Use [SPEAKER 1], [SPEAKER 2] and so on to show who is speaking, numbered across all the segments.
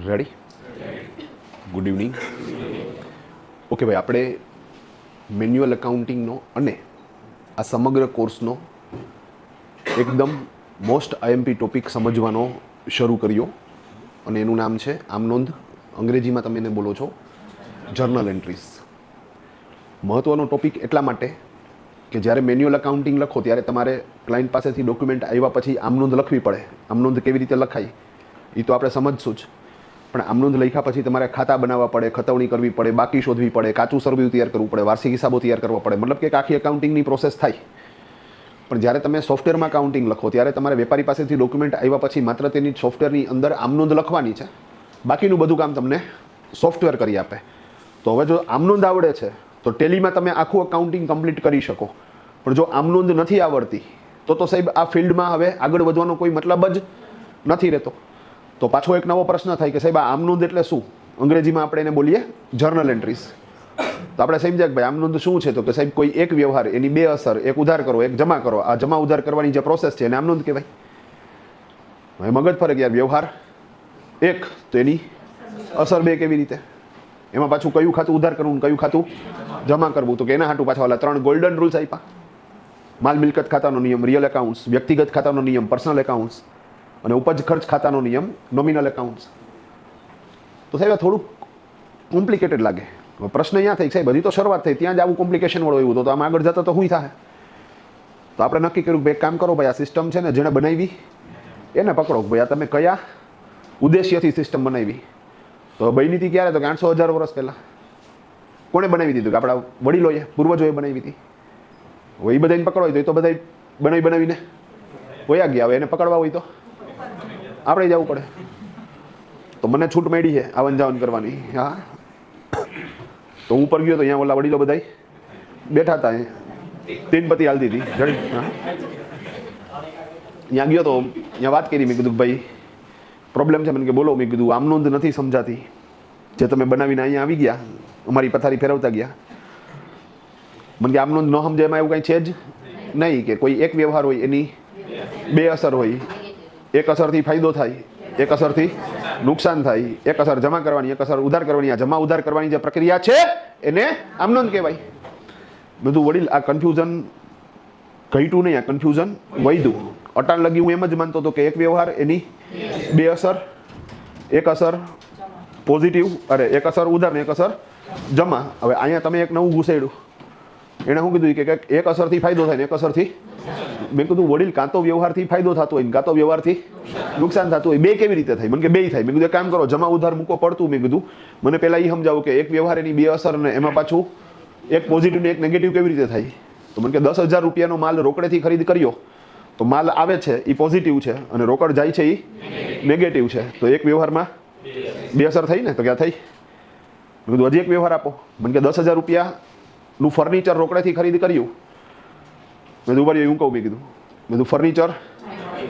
[SPEAKER 1] Ready? Good evening. Okay ભાઈ, આપણે manual એકાઉન્ટિંગનો અને આ સમગ્ર કોર્સનો એકદમ મોસ્ટ આઈએમપી ટોપિક સમજવાનો શરૂ કર્યો અને એનું નામ છે આમનોંધ. અંગ્રેજીમાં તમે એને બોલો છો જર્નલ એન્ટ્રીઝ. મહત્ત્વનો ટોપિક એટલા માટે કે જ્યારે મેન્યુઅલ એકાઉન્ટિંગ લખો ત્યારે તમારે ક્લાયન્ટ પાસેથી ડોક્યુમેન્ટ આવ્યા પછી આમનોંધ લખવી પડે. આમનોંધ કેવી રીતે લખાય એ તો આપણે સમજશું જ, પણ આમનોંધ લખ્યા પછી તમારે ખાતા બનાવવા પડે, ખતવણી કરવી પડે, બાકી શોધવી પડે, કાચું સરવ્યુ તૈયાર કરવું પડે, વાર્ષિક હિસાબો તૈયાર કરવા પડે, મતલબ કે આખી એકાઉન્ટિંગની પ્રોસેસ થાય. પણ જ્યારે તમે સોફ્ટવેરમાં એકાઉન્ટિંગ લખો ત્યારે તમારે વેપારી પાસેથી ડોક્યુમેન્ટ આવ્યા પછી માત્ર તેની સોફ્ટવેરની અંદર આમનોંધ લખવાની છે, બાકીનું બધું કામ તમને સોફ્ટવેર કરી આપે. તો હવે જો આમનોંધ આવડે છે તો ટેલીમાં તમે આખું એકાઉન્ટિંગ કમ્પ્લીટ કરી શકો, પણ જો આમનોંધ નથી આવડતી તો સાહેબ આ ફિલ્ડમાં હવે આગળ વધવાનો કોઈ મતલબ જ નથી રહેતો. તો પાછો એક નવો પ્રશ્ન થાય કે સાહેબ આ આમનોંધ એટલે શું? અંગ્રેજીમાં આપણે એને બોલીએ જર્નલ એન્ટ્રીઝ. તો આપણે સમજ્યા કે ભાઈ આમનોંધ શું છે? તો કે સાહેબ કોઈ એક વ્યવહાર, એની બે અસર, એક ઉધાર કરો, એક જમા કરો, આ જમા ઉધાર કરવાની જે પ્રોસેસ છે એને આમનોંધ કહેવાય. હવે મગજ ફરક યાર, વ્યવહાર એક તો એની અસર બે કેવી રીતે? એમાં પાછું કયું ખાતું ઉધાર કરવું, કયું ખાતું જમા કરવું, તો કે એના હાટું પાછા ઓલા 3 ગોલ્ડન રૂલ્સ આપ્યા. માલ મિલકત ખાતાનો નિયમ રિયલ એકાઉન્ટ્સ, વ્યક્તિગત ખાતાનો નિયમ પર્સનલ એકાઉન્ટ્સ, અને ઉપજ ખર્ચ ખાતાનો નિયમ નોમિનલ એકાઉન્ટ્સ. તો સાહેબ થોડુંક કોમ્પ્લિકેટેડ લાગે. પ્રશ્ન અહીંયા થઈ સાહેબ હજી તો શરૂઆત થઈ, ત્યાં જ આવું કોમ્પ્લિકેશન વાળું એવું તો આમ આગળ જતા તો શું થાય? તો આપણે નક્કી કર્યું કે એક કામ કરો ભાઈ, આ સિસ્ટમ છે ને જેણે બનાવી એને પકડો ભાઈ, આ તમે કયા ઉદ્દેશ્યથી સિસ્ટમ બનાવી? તો બની હતી ક્યારે? તો કે 800,000 વર્ષ પહેલાં. કોણે બનાવી દીધું? કે આપણા વડીલોએ, પૂર્વજોએ બનાવી હતી. હવે એ બધાને પકડવા હોય તો એ તો બધા બનાવીને વયા ગયા. હવે એને પકડવા હોય તો આપણે જવું પડે. તો મને છૂટ મળી છે આવન જાવન કરવાની. હા, તો હું ઉપર ગયો તો અહીંયા ઓલા વડીલો બધા બેઠા હતા, 3 પતિ હાલતી હતી જડી. હા, ત્યાં ગયો તો અહીંયા વાત કરી. મેં કીધું ભાઈ પ્રોબ્લેમ છે. મને કે બોલો. મેં કીધું આમનોંધ નથી સમજાતી જે તમે બનાવીને અહીંયા આવી ગયા, અમારી પથારી ફેરવતા ગયા. મને કે આમનોંધ ન સમજાય એમાં એવું કાંઈ છે જ નહીં કે કોઈ એક વ્યવહાર હોય એની બે અસર હોય, એક અસરથી ફાયદો થાય, એક અસરથી નુકસાન થાય, એક અસર જમા કરવાની, એક અસર ઉધાર કરવાની. આ જમા ઉધાર કરવાની જે પ્રક્રિયા છે એને આમનોંધ કહેવાય. બધું વડીલ આ કન્ફ્યુઝન ઘટ્યું નહીં, આ કન્ફ્યુઝન વધ્યું. અટાણ લગી હું એમ જ માનતો હતો કે એક વ્યવહાર એની બે અસર, એક અસર પોઝિટિવ, એક અસર ઉધાર ને એક અસર જમા. હવે અહીંયા તમે એક નવું ઘૂસેડ્યું. એણે શું કીધું કે એક અસરથી ફાયદો થાય ને એક અસરથી. મેં કીધું વડીલ કાં તો વ્યવહારથી ફાયદો થતો હોય ને કાં તો વ્યવહારથી નુકસાન થતું હોય, બે કેવી રીતે થાય? મને કે બે થાય. મેં કીધું કામ કરો, જમા ઉધાર મૂકો પડતું. મેં કીધું મને પહેલાં એ સમજાવું કે એક વ્યવહાર એની બે અસર ને એમાં પાછું એક પોઝિટિવ ને એક નેગેટિવ કેવી રીતે થાય? તો મને કે 10,000 રૂપિયાનો માલ રોકડેથી ખરીદ કર્યો તો માલ આવે છે એ પોઝિટિવ છે અને રોકડ જાય છે એ નેગેટિવ છે. તો એક વ્યવહારમાં બે અસર થઈ ને? તો ક્યાં થઈ? મેં કીધું હજી એક વ્યવહાર આપો. મને કે 10,000 રૂપિયાનું ફર્નિચર રોકડેથી ખરીદ કર્યું. મેં કીધું એવું કહું. મેં કીધું ફર્નિચર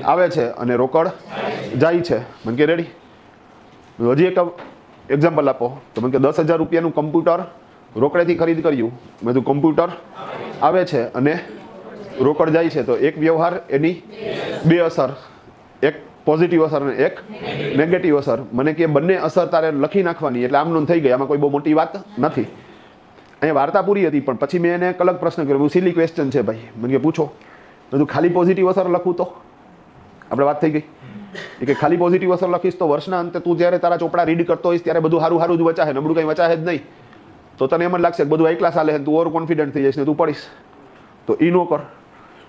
[SPEAKER 1] આવે છે અને રોકડ જાય છે. મને કે રેડી. હજી એક એક્ઝામ્પલ આપો. તો મને કે 10,000 રૂપિયાનું કમ્પ્યુટર રોકડેથી ખરીદ કર્યું. મેં કીધું કમ્પ્યુટર આવે છે અને રોકડ જાય છે. તો એક વ્યવહાર એની બે અસર, એક પોઝિટિવ અસર અને એક નેગેટિવ અસર. મને કે બંને અસર તારે લખી નાખવાની એટલે આમનોંધ થઈ ગઈ. આમાં કોઈ બહુ મોટી વાત નથી. અહીંયા વાર્તા પૂરી હતી, પણ પછી મેં એને એક અલગ પ્રશ્ન કર્યો. સિલી ક્વેશ્ચન છે ભાઈ. મને કે પૂછો. બધું ખાલી પોઝિટિવ અસર લખું તો આપણે વાત થઈ ગઈ કે ખાલી પોઝિટિવ અસર લખીશ તો વર્ષના અંતે તું જ્યારે તારા ચોપડા રીડ કરતો હોઈશ ત્યારે બધું સારું જ વચાશે, નબળું કંઈ વચાશે જ નહીં. તો તને એમ જ લાગશે કે બધું હાઈ ક્લાસ હાલે, તું ઓવર કોન્ફિડન્ટ થઈ જઈશ ને તું પડીશ. તો એ ન કર.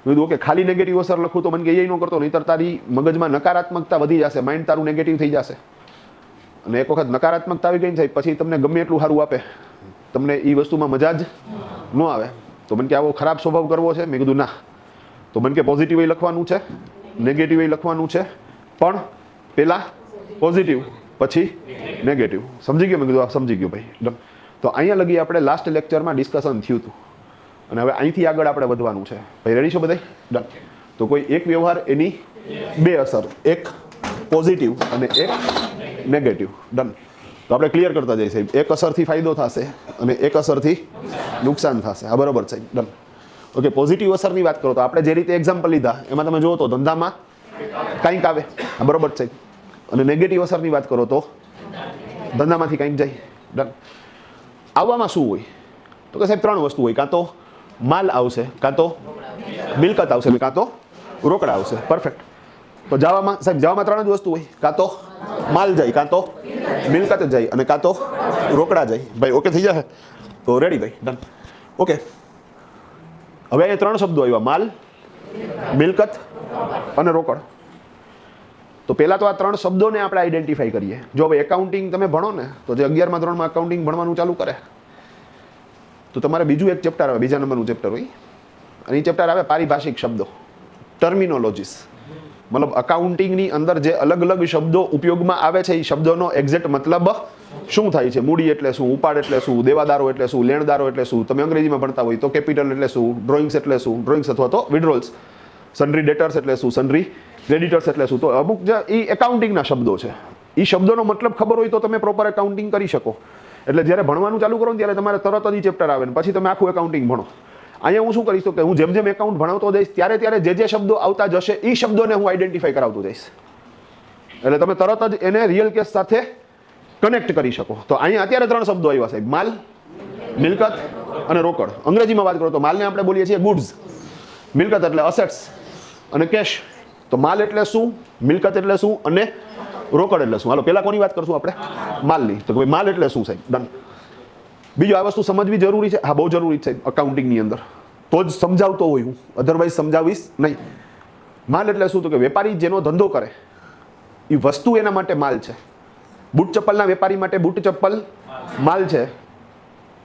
[SPEAKER 1] મેં કીધું ઓકે ખાલી નેગેટિવ અસર લખું તો મને કે એ ન કરતો, નહીંતર તારી મગજમાં નકારાત્મકતા વધી જશે, માઇન્ડ તારું નેગેટિવ થઈ જશે. અને એક વખત નકારાત્મકતા આવી ગઈ ને સાહેબ પછી તમને ગમે એટલું સારું આપે, તમને એ વસ્તુમાં મજા જ ન આવે. તો મને કે આવો ખરાબ સ્વભાવ કરવો છે? મેં કીધું ના. તો મને કે પોઝિટિવ લખવાનું છે, નેગેટિવ લખવાનું છે, પણ પહેલાં પોઝિટિવ પછી નેગેટિવ. સમજી ગયો? મેં કીધું સમજી ગયો ભાઈ. ડન. તો અહીંયા લગી આપણે લાસ્ટ લેક્ચરમાં ડિસ્કશન થયું હતું અને હવે અહીંથી આગળ આપણે વધવાનું છે. ભાઈ રેડી છો બધા? ડન. તો કોઈ એક વ્યવહાર એની બે અસર, એક પોઝિટિવ અને એક નેગેટિવ. ડન. તો આપણે ક્લિયર કરતા જઈએ સાહેબ. એક અસરથી ફાયદો થશે અને એક અસરથી નુકસાન થશે. હા બરાબર સાહેબ. ડન. ઓકે, પોઝિટિવ અસરની વાત કરો તો આપણે જે રીતે એક્ઝામ્પલ લીધા એમાં તમે જુઓ તો ધંધામાં કંઈક આવે. હા બરાબર સાહેબ. અને નેગેટિવ અસરની વાત કરો તો ધંધામાંથી કંઈક જાય. ડન. આવવામાં શું હોય તો કે સાહેબ 3 વસ્તુ હોય, કાં તો માલ આવશે, કાં તો મિલકત આવશે, કાં તો રોકડા આવશે. પરફેક્ટ. તો જવામાં સાહેબ જવામાં 3 જ વસ્તુ હોય, કાં તો માલ જાય, કાં તો મિલકત જાય અને કાં તો રોકડા જાય. ભાઈ ઓકે થઈ જશે તો રેડી ભાઈ ડન. ઓકે હવે એ 3 શબ્દો આવ્યા, માલ, મિલકત અને રોકડ. તો પહેલાં તો આ 3 શબ્દોને આપણે આઈડેન્ટિફાઈ કરીએ. જો ભાઈ એકાઉન્ટિંગ તમે ભણો ને તો જે 11મા ધોરણમાં એકાઉન્ટિંગ ભણવાનું ચાલુ કરે તો તમારે બીજું એક ચેપ્ટર આવે, બીજા નંબરનું ચેપ્ટર હોય અને એ ચેપ્ટર આવે પારિભાષિક શબ્દો, ટર્મિનોલોજીસ. મતલબ અકાઉન્ટિંગની અંદર જે અલગ અલગ શબ્દો ઉપયોગમાં આવે છે એ શબ્દોનો એક્ઝેક્ટ મતલબ શું થાય છે. મૂડી એટલે શું, ઉપાડ એટલે શું, દેવાદારો એટલે શું, લેણદારો એટલે શું. તમે અંગ્રેજીમાં ભણતા હોય તો કેપિટલ એટલે શું, ડ્રોઈંગ્સ એટલે શું, ડ્રોઈંગ્સ અથવા તો વિડ્રોલ્સ, સનરી ડેટર્સ એટલે શું, સનરી ક્રેડિટર્સ એટલે શું. તો અમુક જે એ એકાઉન્ટિંગના શબ્દો છે, એ શબ્દોનો મતલબ ખબર હોય તો તમે પ્રોપર એકાઉન્ટિંગ કરી શકો. એટલે જ્યારે ભણવાનું ચાલુ કરો ને ત્યારે તમારે તરત જ ચેપ્ટર આવે ને પછી તમે આખું એકાઉન્ટિંગ ભણો. અહીંયા હું શું કરીશ તો કે હું જેમ જેમ એકાઉન્ટ ભણાવતો જઈશ ત્યારે ત્યારે જે શબ્દો આવતા જશે એ શબ્દોને હું આઈડેન્ટિફાઈ કરાવતો જઈશ. એટલે તમે તરત જ એને રિયલ કેસ સાથે કનેક્ટ કરી શકો. તો અહીંયા અત્યારે 3 શબ્દો આવ્યા સાહેબ, માલ, મિલકત અને રોકડ. અંગ્રેજીમાં વાત કરો તો માલને આપણે બોલીએ છીએ ગુડ્સ, મિલકત એટલે અસેટ્સ અને કેશ. તો માલ એટલે શું, મિલકત એટલે શું અને રોકડ એટલે શું. હાલો પહેલા કોની વાત કરશું આપણે, માલની. તો ભાઈ માલ એટલે શું સાહેબ, ડન. બીજું આ વસ્તુ સમજવી જરૂરી છે, હા બહુ જરૂરી છે અકાઉન્ટિંગની અંદર, તો જ સમજાવતો હોય હું, અધરવાઇઝ સમજાવીશ નહીં. માલ એટલે શું તો કે વેપારી જેનો ધંધો કરે એ વસ્તુ એના માટે માલ છે. બૂટ ચપ્પલના વેપારી માટે બૂટ ચપ્પલ માલ છે,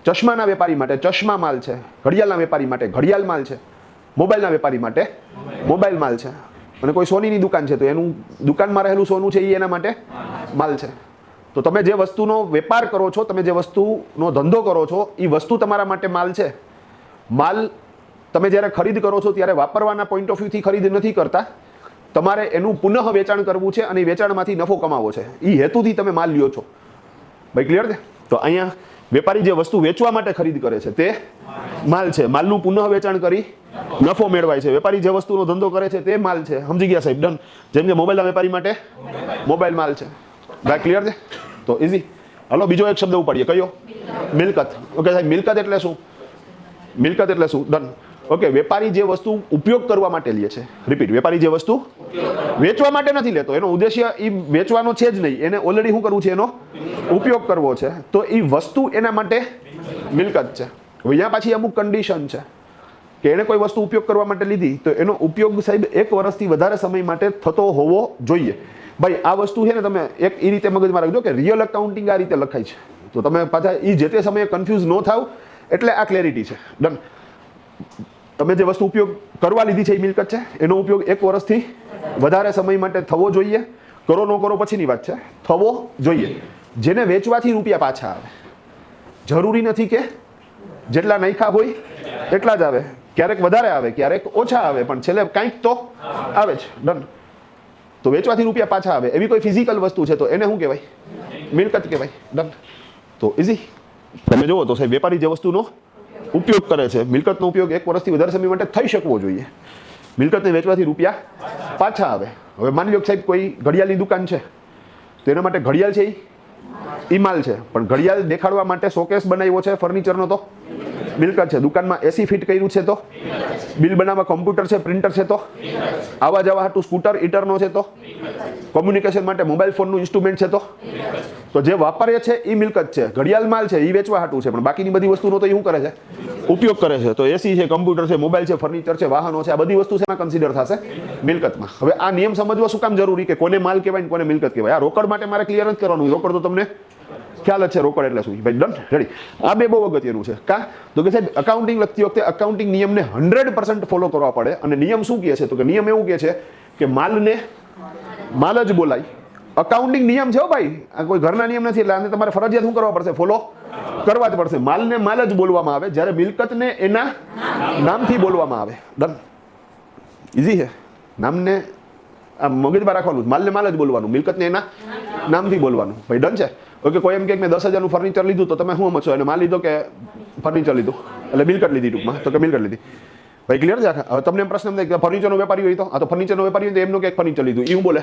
[SPEAKER 1] ચશ્માના વેપારી માટે ચશ્મા માલ છે, ઘડિયાળના વેપારી માટે ઘડિયાળ માલ છે, મોબાઈલના વેપારી માટે મોબાઈલ માલ છે. અને કોઈ સોનીની દુકાન છે તો એનું દુકાનમાં રહેલું સોનું છે એ એના માટે માલ છે. તો તમે જે વસ્તુનો વેપાર કરો છો, તમે જે વસ્તુનો ધંધો કરો છો એ વસ્તુ તમારા માટે માલ છે. માલ તમે જ્યારે ખરીદ કરો છો ત્યારે વાપરવાના પોઈન્ટ ઓફ વ્યૂથી ખરીદ નથી કરતા, તમારે એનું પુનઃ વેચાણ કરવું છે અને વેચાણમાંથી નફો કમાવો છે. એ હેતુથી તમે માલ લ્યો છો. ભાઈ ક્લિયર છે. તો અહીંયા વેપારી જે વસ્તુ વેચવા માટે ખરીદ કરે છે તે માલ છે, માલનું પુનઃ વેચાણ કરી નફો મેળવાય છે. વેપારી જે વસ્તુનો ધંધો કરે છે તે માલ છે. સમજી ગયા સાહેબ, ડન. જેમ કે મોબાઈલના વેપારી માટે મોબાઈલ માલ છે. ભાઈ ક્લિયર છે. તો ઇઝી. હલો બીજો એક શબ્દ ઉપાડીએ, કયો, મિલકત. ઓકે સાહેબ, મિલકત એટલે શું, મિલકત એટલે શું, ડન. ઓકે વેપારી જે વસ્તુ ઉપયોગ કરવા માટે લે છે, રિપીટ, વેપારી જે વસ્તુ વેચવા માટે નથી લેતો, એનો ઉદ્દેશ્ય એ વેચવાનો છે જ નહીં, એને ઓલરેડી શું કરવું છે, એનો ઉપયોગ કરવો છે. તો એ વસ્તુ એના માટે મિલકત છે. હવે અહીંયા પાછી અમુક કન્ડિશન છે કે એને કોઈ વસ્તુ ઉપયોગ કરવા માટે લીધી તો એનો ઉપયોગ સાહેબ 1 વર્ષથી વધારે સમય માટે થતો હોવો જોઈએ. ભાઈ આ વસ્તુ છે ને તમે એક એ રીતે મગજમાં રાખજો કે રિયલ એકાઉન્ટિંગ આ રીતે લખાય છે, તો તમે પાછા એ જે તે સમયે કન્ફ્યુઝ ન થાવ, એટલે આ ક્લેરિટી છે. ડન. તમે જે વસ્તુ ઉપયોગ કરવા લીધી છે એ મિલકત છે, એનો ઉપયોગ 1 વર્ષથી વધારે સમય માટે થવો જોઈએ. કરો ન કરો પછીની વાત છે, થવો જોઈએ. જેને વેચવાથી રૂપિયા પાછા આવે. જરૂરી નથી કે જેટલા નાખ્યા હોય એટલા જ આવે, ક્યારેક વધારે આવે, ક્યારેક ઓછા આવે, પણ છેલ્લે કાંઈક તો આવે જ. ડન. તો વેચવાથી રૂપિયા પાછા આવે એવી કોઈ ફિઝિકલ વસ્તુ છે તો એને શું કહેવાય, મિલકત કહેવાય. ડન. તો ઇઝી. તમે જુઓ તો સાહેબ વેપારી જે વસ્તુનો ઉપયોગ કરે છે, મિલકતનો ઉપયોગ 1 વર્ષથી વધારે સમય માટે થઈ શકવો જોઈએ. મિલકતને વેચવાથી રૂપિયા પાછા આવે. હવે માની લો કે સાહેબ કોઈ ઘડિયાળની દુકાન છે તો એના માટે ઘડિયાળ છે એ માલ છે, પણ ઘડિયાળ દેખાડવા માટે શોકેસ બનાવ્યો છે ફર્નિચરનો તો મિલકત છે. દુકાનમાં એસી ફિટ કર્યું છે તો, બિલ બનાવવા કોમ્પ્યુટર છે, પ્રિન્ટર છે તો, આવા જવા હાટું સ્કૂટર ઈટરનો છે તો, કોમ્યુનિકેશન માટે મોબાઈલ ફોનનું ઇન્સ્ટ્રુમેન્ટ છે તો જે વાપરે છે એ મિલકત છે. ઘડિયાળ માલ છે એ વેચવા હાટું છે, પણ બાકીની બધી વસ્તુનો તો એ શું કરે છે, ઉપયોગ કરે છે. તો એસી છે, કમ્પ્યુટર છે, મોબાઈલ છે, ફર્નિચર છે, વાહનો છે, આ બધી વસ્તુ શેમાં કન્સિડર થશે, મિલકતમાં. હવે આ નિયમ સમજવા શું કામ જરૂરી કે કોને માલ કહેવાય ને કોને મિલકત કહેવાય. આ રોકડ માટે મારે ક્લિયર જ કરવાનું. રોકડ તો તમને ખ્યાલ જ છે રોકડ એટલે શું. ભાઈ ડન, રેડી. આ બે બહુ અગત્યનું છે. કા તો કે સાહેબ અકાઉન્ટિંગ લખતી વખતે અકાઉન્ટિંગ નિયમને 100% ફોલો કરવા પડે. અને નિયમ શું કહે છે તો કે નિયમ એવું કહે છે કે માલને માલ જ બોલાય. અકાઉન્ટિંગ નિયમ છે હો ભાઈ, આ કોઈ ઘરના નિયમ નથી, એટલે આને તમારે ફરજિયાત શું કરવા પડશે, ફોલો કરવા જ પડશે. માલને માલ જ બોલવામાં આવે, જ્યારે મિલકતને એના નામથી બોલવામાં આવે. ડન. ઇઝી છે. નામને આ મગજમાં રાખવાનું, માલને માલ જ બોલવાનું, મિલકતને એના નામથી બોલવાનું. ભાઈ ડન છે. ઓકે કોઈ એમ કે મેં 10,000નું ફર્નિચર લીધું તો તમે શું સમજશો, એને માલ લીધો કે ફર્નિચર લીધું, એટલે મિલકત લીધી ટૂંકમાં, તો કે મિલકત લીધી. ભાઈ ક્લિયર છે? હવે તમને એમ પ્રશ્ન થાય કે ફર્નિચરનો વેપારી હોય તો આ તો ફર્નિચરનો વેપારી હોય તો એમનો ક્યાંક ફર્નિચર લીધું એવું બોલે.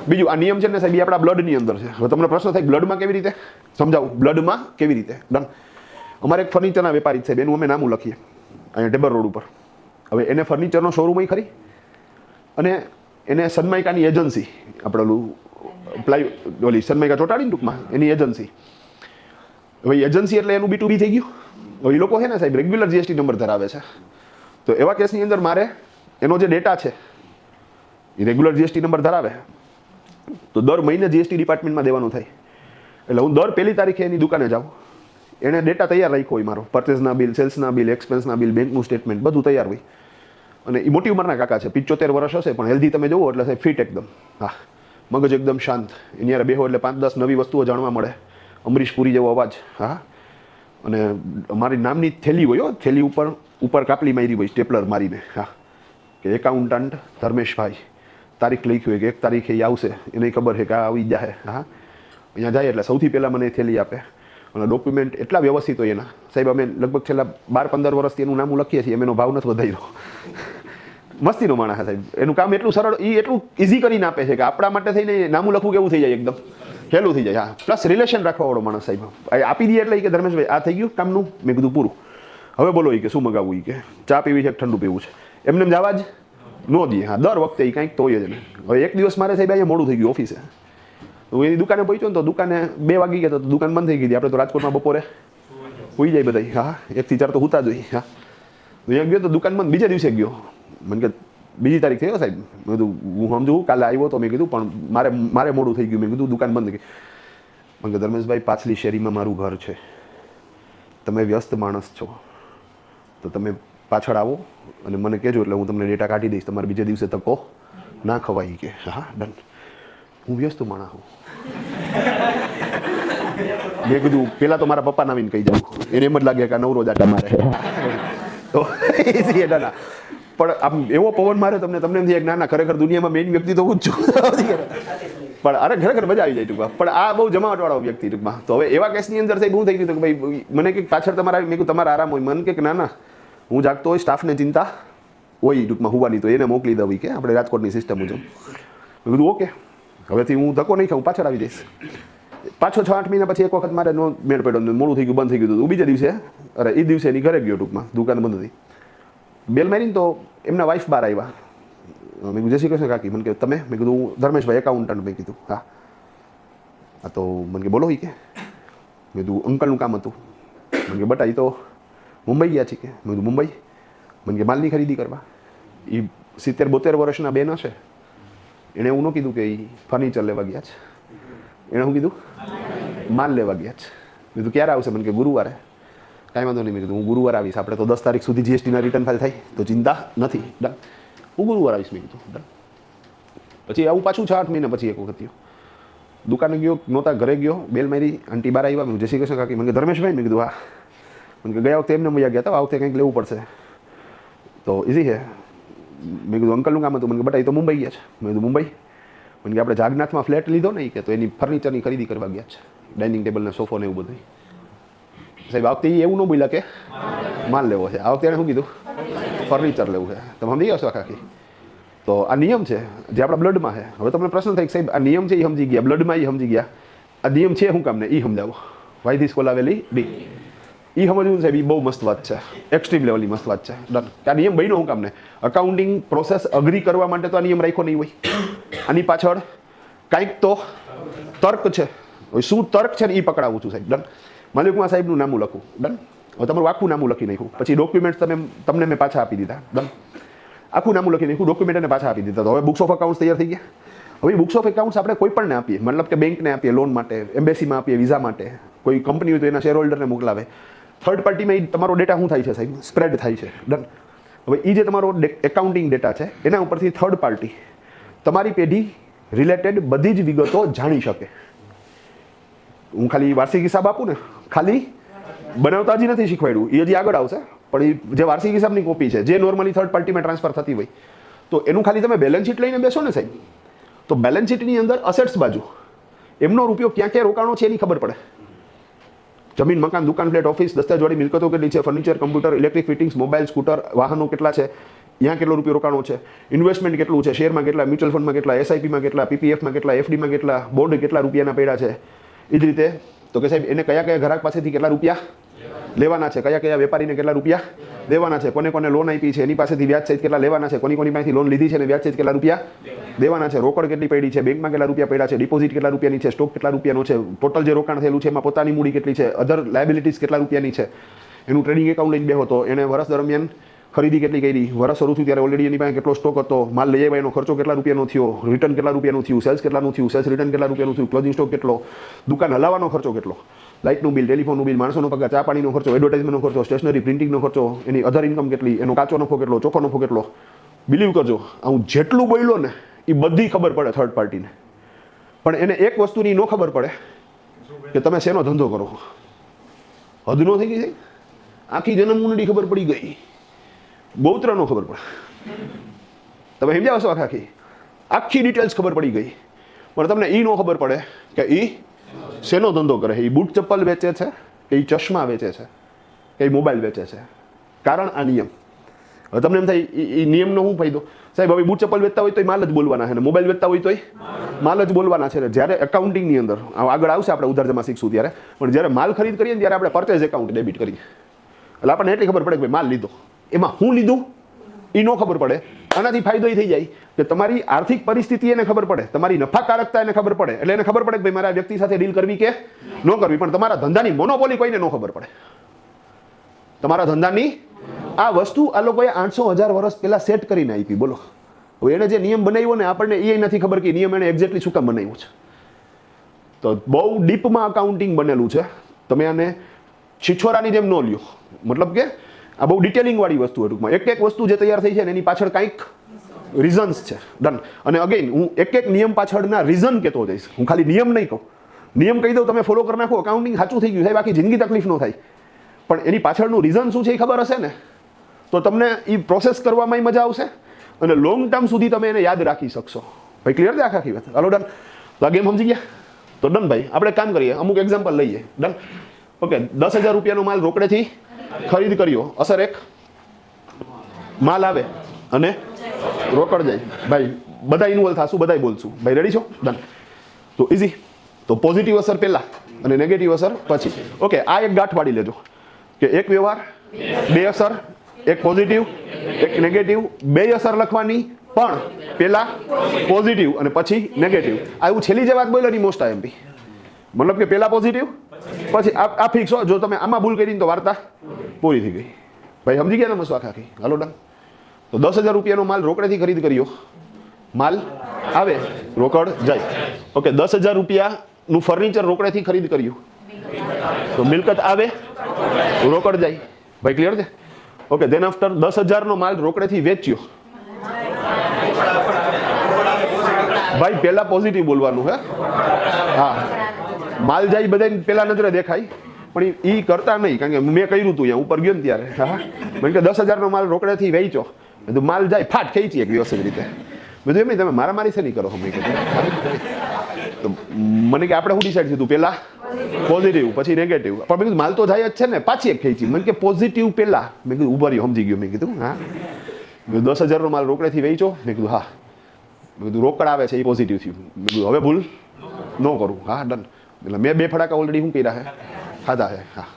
[SPEAKER 1] બીજું આ નિયમ છે ને સાહેબ એ આપણા બ્લડની અંદર છે. હવે તમને પ્રશ્ન થાય બ્લડમાં કેવી રીતે સમજાવું, બ્લડમાં કેવી રીતે? ડન. અમારે એક ફર્નિચરના વેપારી છે, એનું અમે નામું લખીએ અહીંયા ટેબર રોડ ઉપર. હવે એને ફર્નિચરનો શોરૂમ ખરી અને એને સનમાઇકાની એજન્સી, આપણે ઓલું ઓલી સનમાઇકા ચોટાડીને ટૂંકમાં એની એજન્સી. હવે એજન્સી એટલે એનું B2B થઈ ગયું. હવે એ લોકો છે ને સાહેબ રેગ્યુલર GST નંબર ધરાવે છે. તો એવા કેસની અંદર મારે એનો જે ડેટા છે એ રેગ્યુલર GST નંબર ધરાવે તો દર મહિને GST ડિપાર્ટમેન્ટમાં દેવાનું થાય. એટલે હું દર 1લી તારીખે એની દુકાને જાઉં, એણે ડેટા તૈયાર રાખ્યો હોય મારો, પરચેસના બિલ, સેલ્સના બિલ, એક્સપેન્સના બિલ, બેંકનું સ્ટેટમેન્ટ બધું તૈયાર હોય. અને એ મોટી ઉંમરના કાકા છે, 75 વર્ષ હશે પણ હેલ્ધી તમે જુઓ એટલે સાહેબ ફિટ એકદમ. હા, મગજ એકદમ શાંત. એની યારે બેહો એટલે 5-10 નવી વસ્તુઓ જાણવા મળે. અમરીશ પુરી જેવો અવાજ. હા, અને મારી નામની થેલી હોય, થેલી ઉપર કાપલી મારી હોય સ્ટેપલર મારીને. હા, કે એકાઉન્ટન્ટ ધર્મેશભાઈ, તારીખ લખી હોય કે 1 તારીખે એ આવશે, એને ખબર છે કે આ આવી જાય. હા, અહીંયા જાય એટલે સૌથી પહેલાં મને થેલી આપે અને ડોક્યુમેન્ટ એટલા વ્યવસ્થિત હોય એના સાહેબ. અમે લગભગ છેલ્લા 12-15 વર્ષથી એનું નામ લખીએ છીએ, અમે એનો ભાવ નથી વધાર્યો. મસ્તીનો માણસ સાહેબ, એનું કામ એટલું સરળ, એ એટલું ઇઝી કરીને આપે છે કે આપણા માટે થઈને નામું લખવું કેવું થઈ જાય, એકદમ સહેલું થઈ જાય. હા, પ્લસ રિલેશન રાખવાવાળો માણસ સાહેબ. આપી દઈએ એટલે કે ધર્મેશભાઈ આ થઈ ગયું કામનું, મેં કીધું પૂરું, હવે બોલો કે શું મગાવવું, કે ચા પીવી છે કે ઠંડુ પીવું છે, એમને જવા જ ન દઈએ. હા, દર વખતે એ કંઈક તો હોય જ ને. હવે એક દિવસ મારે સાહેબ અહીંયા મોડું થઈ ગયું ઓફિસે, હું એની દુકાને પહોંચ્યો ને તો દુકાને 2 વાગી ગયા, તો દુકાન બંધ થઈ ગઈ હતી. આપણે તો રાજકોટમાં બપોરે હોઈ જાય બધા. હા, 1 થી 4 તો હુતા જ હોય. હા, અહીંયા ગયો તો દુકાન બંધ. બીજા દિવસે ગયો, મને કે બીજી તારીખ થયો સાહેબ. મેં કીધું હું સમજુ કાલે આવ્યો તો, મેં કીધું પણ મારે મોડું થઈ ગયું. મેં કીધું દુકાન બંધ થઈ. મને કે ધર્મેશભાઈ પાછલી શેરીમાં મારું ઘર છે, તમે વ્યસ્ત માણસ છો તો તમે પાછળ આવો અને મને કહેજો એટલે હું તમને ડેટા કાઢી દઈશ, તમારે બીજે દિવસે તકો ના ખવાય. કે હા ડન, હું વ્યસ્ત માણસ હું. મેં કીધું પહેલાં તો મારા પપ્પાને આવીને કહી જાઉં, એને એમ જ લાગે કે આ નવરો જાટા મારે. તો ડન. પણ આમ એવો પવન મારે તમને એમ થાય ના ખરેખર દુનિયામાં મેઇન વ્યક્તિ તો હું જ છું. પણ અરે ખરેખર મજા આવી જાય ટૂંકમાં. પણ આ બહુ જમાવટવાળો વ્યક્તિ ટૂંકમાં. તો હવે એવા કેસની અંદર સાહેબ હું થઈ ગયું કે ભાઈ મને કંઈક પાછળ તમારા, મેં કીધું તમારા આરામ હોય, મને કે ના હું જાગતો હોય, સ્ટાફને ચિંતા હોય ટૂંકમાં હોવાની, તો એને મોકલી દઉં કે આપણે રાજકોટની સિસ્ટમ મુજબ. મેં કીધું ઓકે, હવેથી હું ધક્કો નહીં ખાઉં, પાછળ આવી જઈશ. પાછો 6-8 મહિના પછી એક વખત મારે નો મેળ પડ્યો, મોડું થઈ ગયું, બંધ થઈ ગયું. બીજે દિવસે એ દિવસે એની ઘરે ગયો ટૂંકમાં, દુકાન બંધ હતી. બેલ મારીને તો એમના વાઈફ બહાર આવ્યા. મેં કીધું જય શ્રી કૃષ્ણ કાકી. મને કે તમે? મેં કીધું હું ધર્મેશભાઈ એકાઉન્ટન્ટ. મેં કીધું હા. તો મને કે બોલો કે મેં કીધું અંકલનું કામ હતું. મને કે બટા એ તો મુંબઈ ગયા છે. કે મેં કીધું મુંબઈ? મને કે માલની ખરીદી કરવા. એ 70-72 વર્ષના બેન હશે, એણે એવું ન કીધું કે એ ફર્નિચર લેવા ગયા છે, એણે શું કીધું માલ લેવા ગયા છે. મેં કીધું ક્યારે આવશે? મને કે ગુરુવારે. કાંઈ વાંધો નહીં. મેં કીધું હું ગુરુવાર આવીશ, આપણે તો 10 તારીખ સુધી GSTના રિટર્ન ફાઇલ થાય તો ચિંતા નથી. ડન, હું ગુરુવાર આવીશ. મેં કીધું ડન. પછી આવું પાછું 6-8 મહિના પછી એક વખત થયો. દુકાને ગયો નહોતા, ઘરે ગયો, બેલ મારી, આંટી બહાર આવ્યા. મેં જય શ્રી કૃષ્ણ કાકી. મને કે ધર્મેશભાઈ? મેં કીધું હા. મને કે ગયા વખતે એમને મજા ગયા હતા, આ વખતે કંઈક લેવું પડશે તો ઇઝી છે. મેં કીધું અંકલનું કામ હતું. મને કે બટા એ તો મુંબઈ ગયા છે. મેં કીધું મુંબઈ? મને કે આપણે જાગનાથમાં ફ્લેટ લીધો ને કે, તો એની ફર્નિચરની ખરીદી કરવા ગયા છે, ડાઇનિંગ ટેબલ ને સોફો ને એવું બધું. સાહેબ આ વખતે એવું ન બોલ્યા કે માલ લેવો છે, આ વખતે એને શું કીધું ફર્નિચર લેવું છે. તમે સમજી ગયા છો આખી? તો આ નિયમ છે જે આપણા બ્લડમાં છે. હવે તમને પ્રશ્ન થાય સાહેબ આ નિયમ છે એ સમજી ગયા, બ્લડમાં એ સમજી ગયા, આ નિયમ છે શું કામ ને એ સમજાવો. વાય ધીસ કોલ આવેલી ડી એ સમજવું સાહેબ એ બહુ મસ્ત વાત છે, એક્સ્ટ્રીમ લેવલની મસ્ત વાત છે. ડન. આ નિયમ બન્યો શું કામ ને? અકાઉન્ટિંગ પ્રોસેસ અગ્રી કરવા માટે તો આ નિયમ રાખ્યો નહીં હોય. આની પાછળ કાંઈક તો તર્ક છે. શું તર્ક છે ને એ પકડાવું છું સાહેબ. ડન. માલિકમાં સાહેબનું નામું લખું. ડન. હવે તમારું આખું નામું લખી નાખ્યું, પછી ડોક્યુમેન્ટ્સ તમને મેં પાછા આપી દીધા. ડન. આખું નામું લખી નાખ્યું, ડોક્યુમેન્ટ એને પાછા આપી દીધા. તો હવે બુક્સ ઓફ અકાઉન્ટ્સ તૈયાર થઈ ગયા. હવે બુક્સ ઓફ એકાઉન્ટ્સ આપણે કોઈ પણને આપીએ, મતલબ કે બેંકને આપીએ લોન માટે, એમ્બેસીમાં આપીએ વિઝા માટે, કોઈ કંપની હોય તો એના શેર હોલ્ડરને મોકલાવે. થર્ડ પાર્ટીમાં તમારો ડેટા શું થાય છે સાહેબ? સ્પ્રેડ થાય છે. ડન. હવે એ જે તમારો એકાઉન્ટિંગ ડેટા છે એના ઉપરથી થર્ડ પાર્ટી તમારી પેઢી રિલેટેડ બધી જ વિગતો જાણી શકે. હું ખાલી વાર્ષિક હિસાબ આપું ને, ખાલી બનાવતા હજી નથી શીખવાડ્યું, એ હજી આગળ આવશે. પણ એ જે વાર્ષિક હિસાબની કોપી છે જે નોર્મલી થર્ડ પાર્ટીમાં ટ્રાન્સફર થતી હોય, તો એનું ખાલી તમે બેલેન્સ શીટ લઈને બેસો ને સાહેબ, તો બેલેન્સ શીટની અંદર અસેટ્સ બાજુ એમનો રૂપિયો ક્યાં ક્યાં રોકાણો છે એની ખબર પડે. જમીન, મકાન, દુકાન, ફ્લેટ, ઓફિસ, દસ્તાવેજવાળી મિલકતો કેટલી છે, furniture, computer, electric fittings, mobile, scooter, વાહનો કેટલા છે, ત્યાં કેટલો રૂપિયો રોકાણો છે, ઇન્વેસ્ટમેન્ટ કેટલું છે, શેરમાં કેટલા, મ્યુચ્યુઅલ ફંડમાં કેટલા, એસઆઈપીમાં કેટલા, પીપીએફમાં કેટલા, એફડીમાં કેટલા, બોન્ડ કેટલા રૂપિયાના પડ્યા છે. એ જ રીતે તો કે સાહેબ એને કયા કયા ગ્રાહક પાસેથી કેટલા રૂપિયા લેવાના છે, કયા કયા વેપારીને કેટલા રૂપિયા દેવાના છે, કોને કોને લોન આપી છે, એની પાસેથી વ્યાજ સહિત કેટલા લેવાના છે, કોની પાસેથી લોન લીધી છે અને વ્યાજ સહિત કેટલા રૂપિયા દેવાના છે, રોકડ કેટલી પડી છે, બેંકમાં કેટલા રૂપિયા પડ્યા છે, ડિપોઝિટ કેટલા રૂપિયાની છે, સ્ટોક કેટલા રૂપિયાનો છે, ટોટલ જે રોકાણ થયેલું છે એમાં પોતાની મૂડી કેટલી છે, અધર લાયબિલિટીઝ કેટલા રૂપિયાની છે, એનું ટ્રેડિંગ એકાઉન્ટ લઈને બેહો તો એને વર્ષ દરમિયાન ખરીદી કેટલી કરી, વર્ષ શરૂ થયું ત્યારે ઓલરેડી એની પાસે કેટલો સ્ટોક હતો, માલ લઈ આવ્યા એનો ખર્ચો કેટલા રૂપિયાનો થયો, રિટર્ન કેટલા રૂપિયાનું થયું, સેલ્સ કેટલાનું થયું, સેલ્સ રિટર્ન કેટલા રૂપિયાનું થયું, ક્લોઝિંગ સ્ટોક કેટલો, દુકાન હલાવવાનો ખર્ચો કેટલો, લાઇટનું બિલ, ટેલિફોનનું બિલ, માણસોનો પગાર, ચા પાણીનો ખર્ચો, એડવર્ટાઇઝમેન્ટનો ખર્ચો, સ્ટેશનરી પ્રિન્ટિંગનો ખર્ચો, એની અધર ઇન્કમ કેટલી, એનો કાચો નફો કેટલો, ચોખ્ખો નફો કેટલો. બિલીવ કરજો હું જેટલું બોલ્યો ને એ બધી ખબર પડે થર્ડ પાર્ટીને, પણ એને એક વસ્તુની ન ખબર પડે કે તમે શેનો ધંધો કરો. હદ નો થઈ ગઈ છે, આખી જન્મ મુંડી ખબર પડી ગઈ, ગૌત્ર નો ખબર પડે, તમે સમજાવો છો, આખી ડિટેલ્સ ખબર પડી ગઈ, પણ તમને એ નો ખબર પડે કે એ શેનો ધંધો કરે, એ બૂટ ચપ્પલ વેચે છે કે એ ચશ્મા વેચે છે કે એ મોબાઈલ વેચે છે. કારણ આ નિયમ. હવે તમને એમ થાય એ નિયમનો શું ફાયદો સાહેબ, હવે બૂટ ચપ્પલ વેચતા હોય તો માલ જ બોલવાના છે, મોબાઈલ વેચતા હોય તો માલ જ બોલવાના છે. જ્યારે એકાઉન્ટિંગની અંદર આગળ આવશે આપણે ઉધાર જમા શીખશું ત્યારે, પણ જ્યારે માલ ખરીદ કરીએ ત્યારે આપણે પરચેઝ એકાઉન્ટ ડેબિટ કરીએ એટલે આપણને એટલી ખબર પડે કે ભાઈ માલ લીધો, એમાં હું લીધું એ નો ખબર પડે. આનાથી ફાયદો એ થઈ જાય કે તમારી આર્થિક પરિસ્થિતિ એને ખબર પડે, તમારી નફાકારકતા એને ખબર પડે, એટલે એને ખબર પડે કે ભાઈ મારા વ્યક્તિ સાથે ડીલ કરવી કે ન કરવી. પણ તમારા ધંધાની મોનોપોલી કોઈને ન ખબર પડે. તમારા ધંધાની આ વસ્તુ આ લોકોએ 800,000 વર્ષ પહેલા સેટ કરીને આપી. બોલો હવે એને જે નિયમ બનાવ્યો ને આપણને એ નથી ખબર કે નિયમ એને એક્ઝેક્ટલી શું કામ બનાવ્યો છે. તો બહુ ડીપમાં અકાઉન્ટિંગ બનેલું છે. તમે આને છીછોરાની જેમ ન લ્યો, મતલબ કે આ બહુ ડિટેલિંગ વાળી વસ્તુ છે. ટૂંકમાં એક એક વસ્તુ જે તૈયાર થઈ છે ને એની પાછળ કંઈક રીઝન્સ છે. ડન. અને અગેન હું એક એક નિયમ પાછળના રીઝન કહેતો જઈશ, હું ખાલી નિયમ નહીં કહું. નિયમ કહી દઉં તમે ફોલો કરી નાખો, અકાઉન્ટિંગ સાચું થઈ ગયું સાહેબ, બાકી જિંદગી તકલીફ ન થાય. પણ એની પાછળનું રીઝન શું છે એ ખબર હશે ને તો તમને એ પ્રોસેસ કરવામાં મજા આવશે અને લોંગ ટર્મ સુધી તમે એને યાદ રાખી શકશો. ભાઈ ક્લિયર છે આખી વાત? હાલો ડન. તો આ ગેમ સમજી ગયા? તો ડન ભાઈ, આપણે કામ કરીએ, અમુક એક્ઝામ્પલ લઈએ. ડન. ઓકે, 10,000 રૂપિયાનો માલ રોકડેથી ખરીદ કર્યો. અસર એક, માલ આવે અને રોકડ જાય. ભાઈ બધા ઇન્વોલ્વ થશું, બધા બોલશું. ભાઈ રેડી છો? ડન. તો ઇઝી. તો પોઝિટિવ અસર પહેલા અને નેગેટિવ અસર પછી. ઓકે, આ એક ગાંઠ વાળી લેજો કે એક વ્યવહાર, બે અસર, એક પોઝિટિવ એક નેગેટિવ. બે અસર લખવાની, પણ પહેલા પોઝિટિવ અને પછી નેગેટિવ. આ હું છેલ્લી જે વાત બોલ્યો ની મોસ્ટ આઈએમપી, મતલબ કે પહેલા પોઝિટિવ પછી આ ફિક્સ હો. જો તમે આમાં ભૂલ કરીને તો વાર્તા પૂરી થઈ ગઈ. ભાઈ સમજી ગયા ને મસ્વા આખી? હાલો ડન. તો 10,000 રૂપિયાનો માલ રોકડેથી ખરીદ કર્યો. માલ આવે, રોકડ જાય. ઓકે, 10,000 રૂપિયાનું ફર્નિચર રોકડેથી ખરીદ કર્યું તો મિલકત આવે, રોકડ જાય. ભાઈ ક્લિયર છે? ઓકે, ધેન આફ્ટર 10,000 નો માલ રોકડેથી વેચ્યો. ભાઈ પહેલા પોઝિટિવ બોલવાનું હે. હા, માલ જાય બધા પેલા નજરે દેખાય, પણ એ કરતા નહીં, કારણ કે મેં કર્યું હતું ઉપર ગયો ને ત્યારે. હા, મને કે 10,000 નો માલ રોકડેથી વેચો, બધું માલ જાય ફાટ ખેંચી એક વ્યવસ્થિત રીતે. બધું એમ નહીં, તમે મારા મારી છે નહીં કરો. અમે તો મને કે આપણે શું ડિસાઈડ થયું? પહેલા પોઝિટિવ પછી નેગેટિવ. પણ મેં કીધું માલ તો જાય જ છે ને, પાછી એક ખેંચી. મને કે પોઝિટિવ પહેલા. મેં કીધું ઉભા રહ્યો, સમજી ગયો. મેં કીધું હા, 10,000 નો માલ રોકડેથી વેચો. મેં કીધું હા. મેં કીધું રોકડ આવે છે એ પોઝિટિવ થયું. મેં કીધું હવે ભૂલ ન કરું. હા ડન. એટલે મેં 2 ફટાકા ઓલરેડી શું કર્યા હે, ખાધા હે. હા,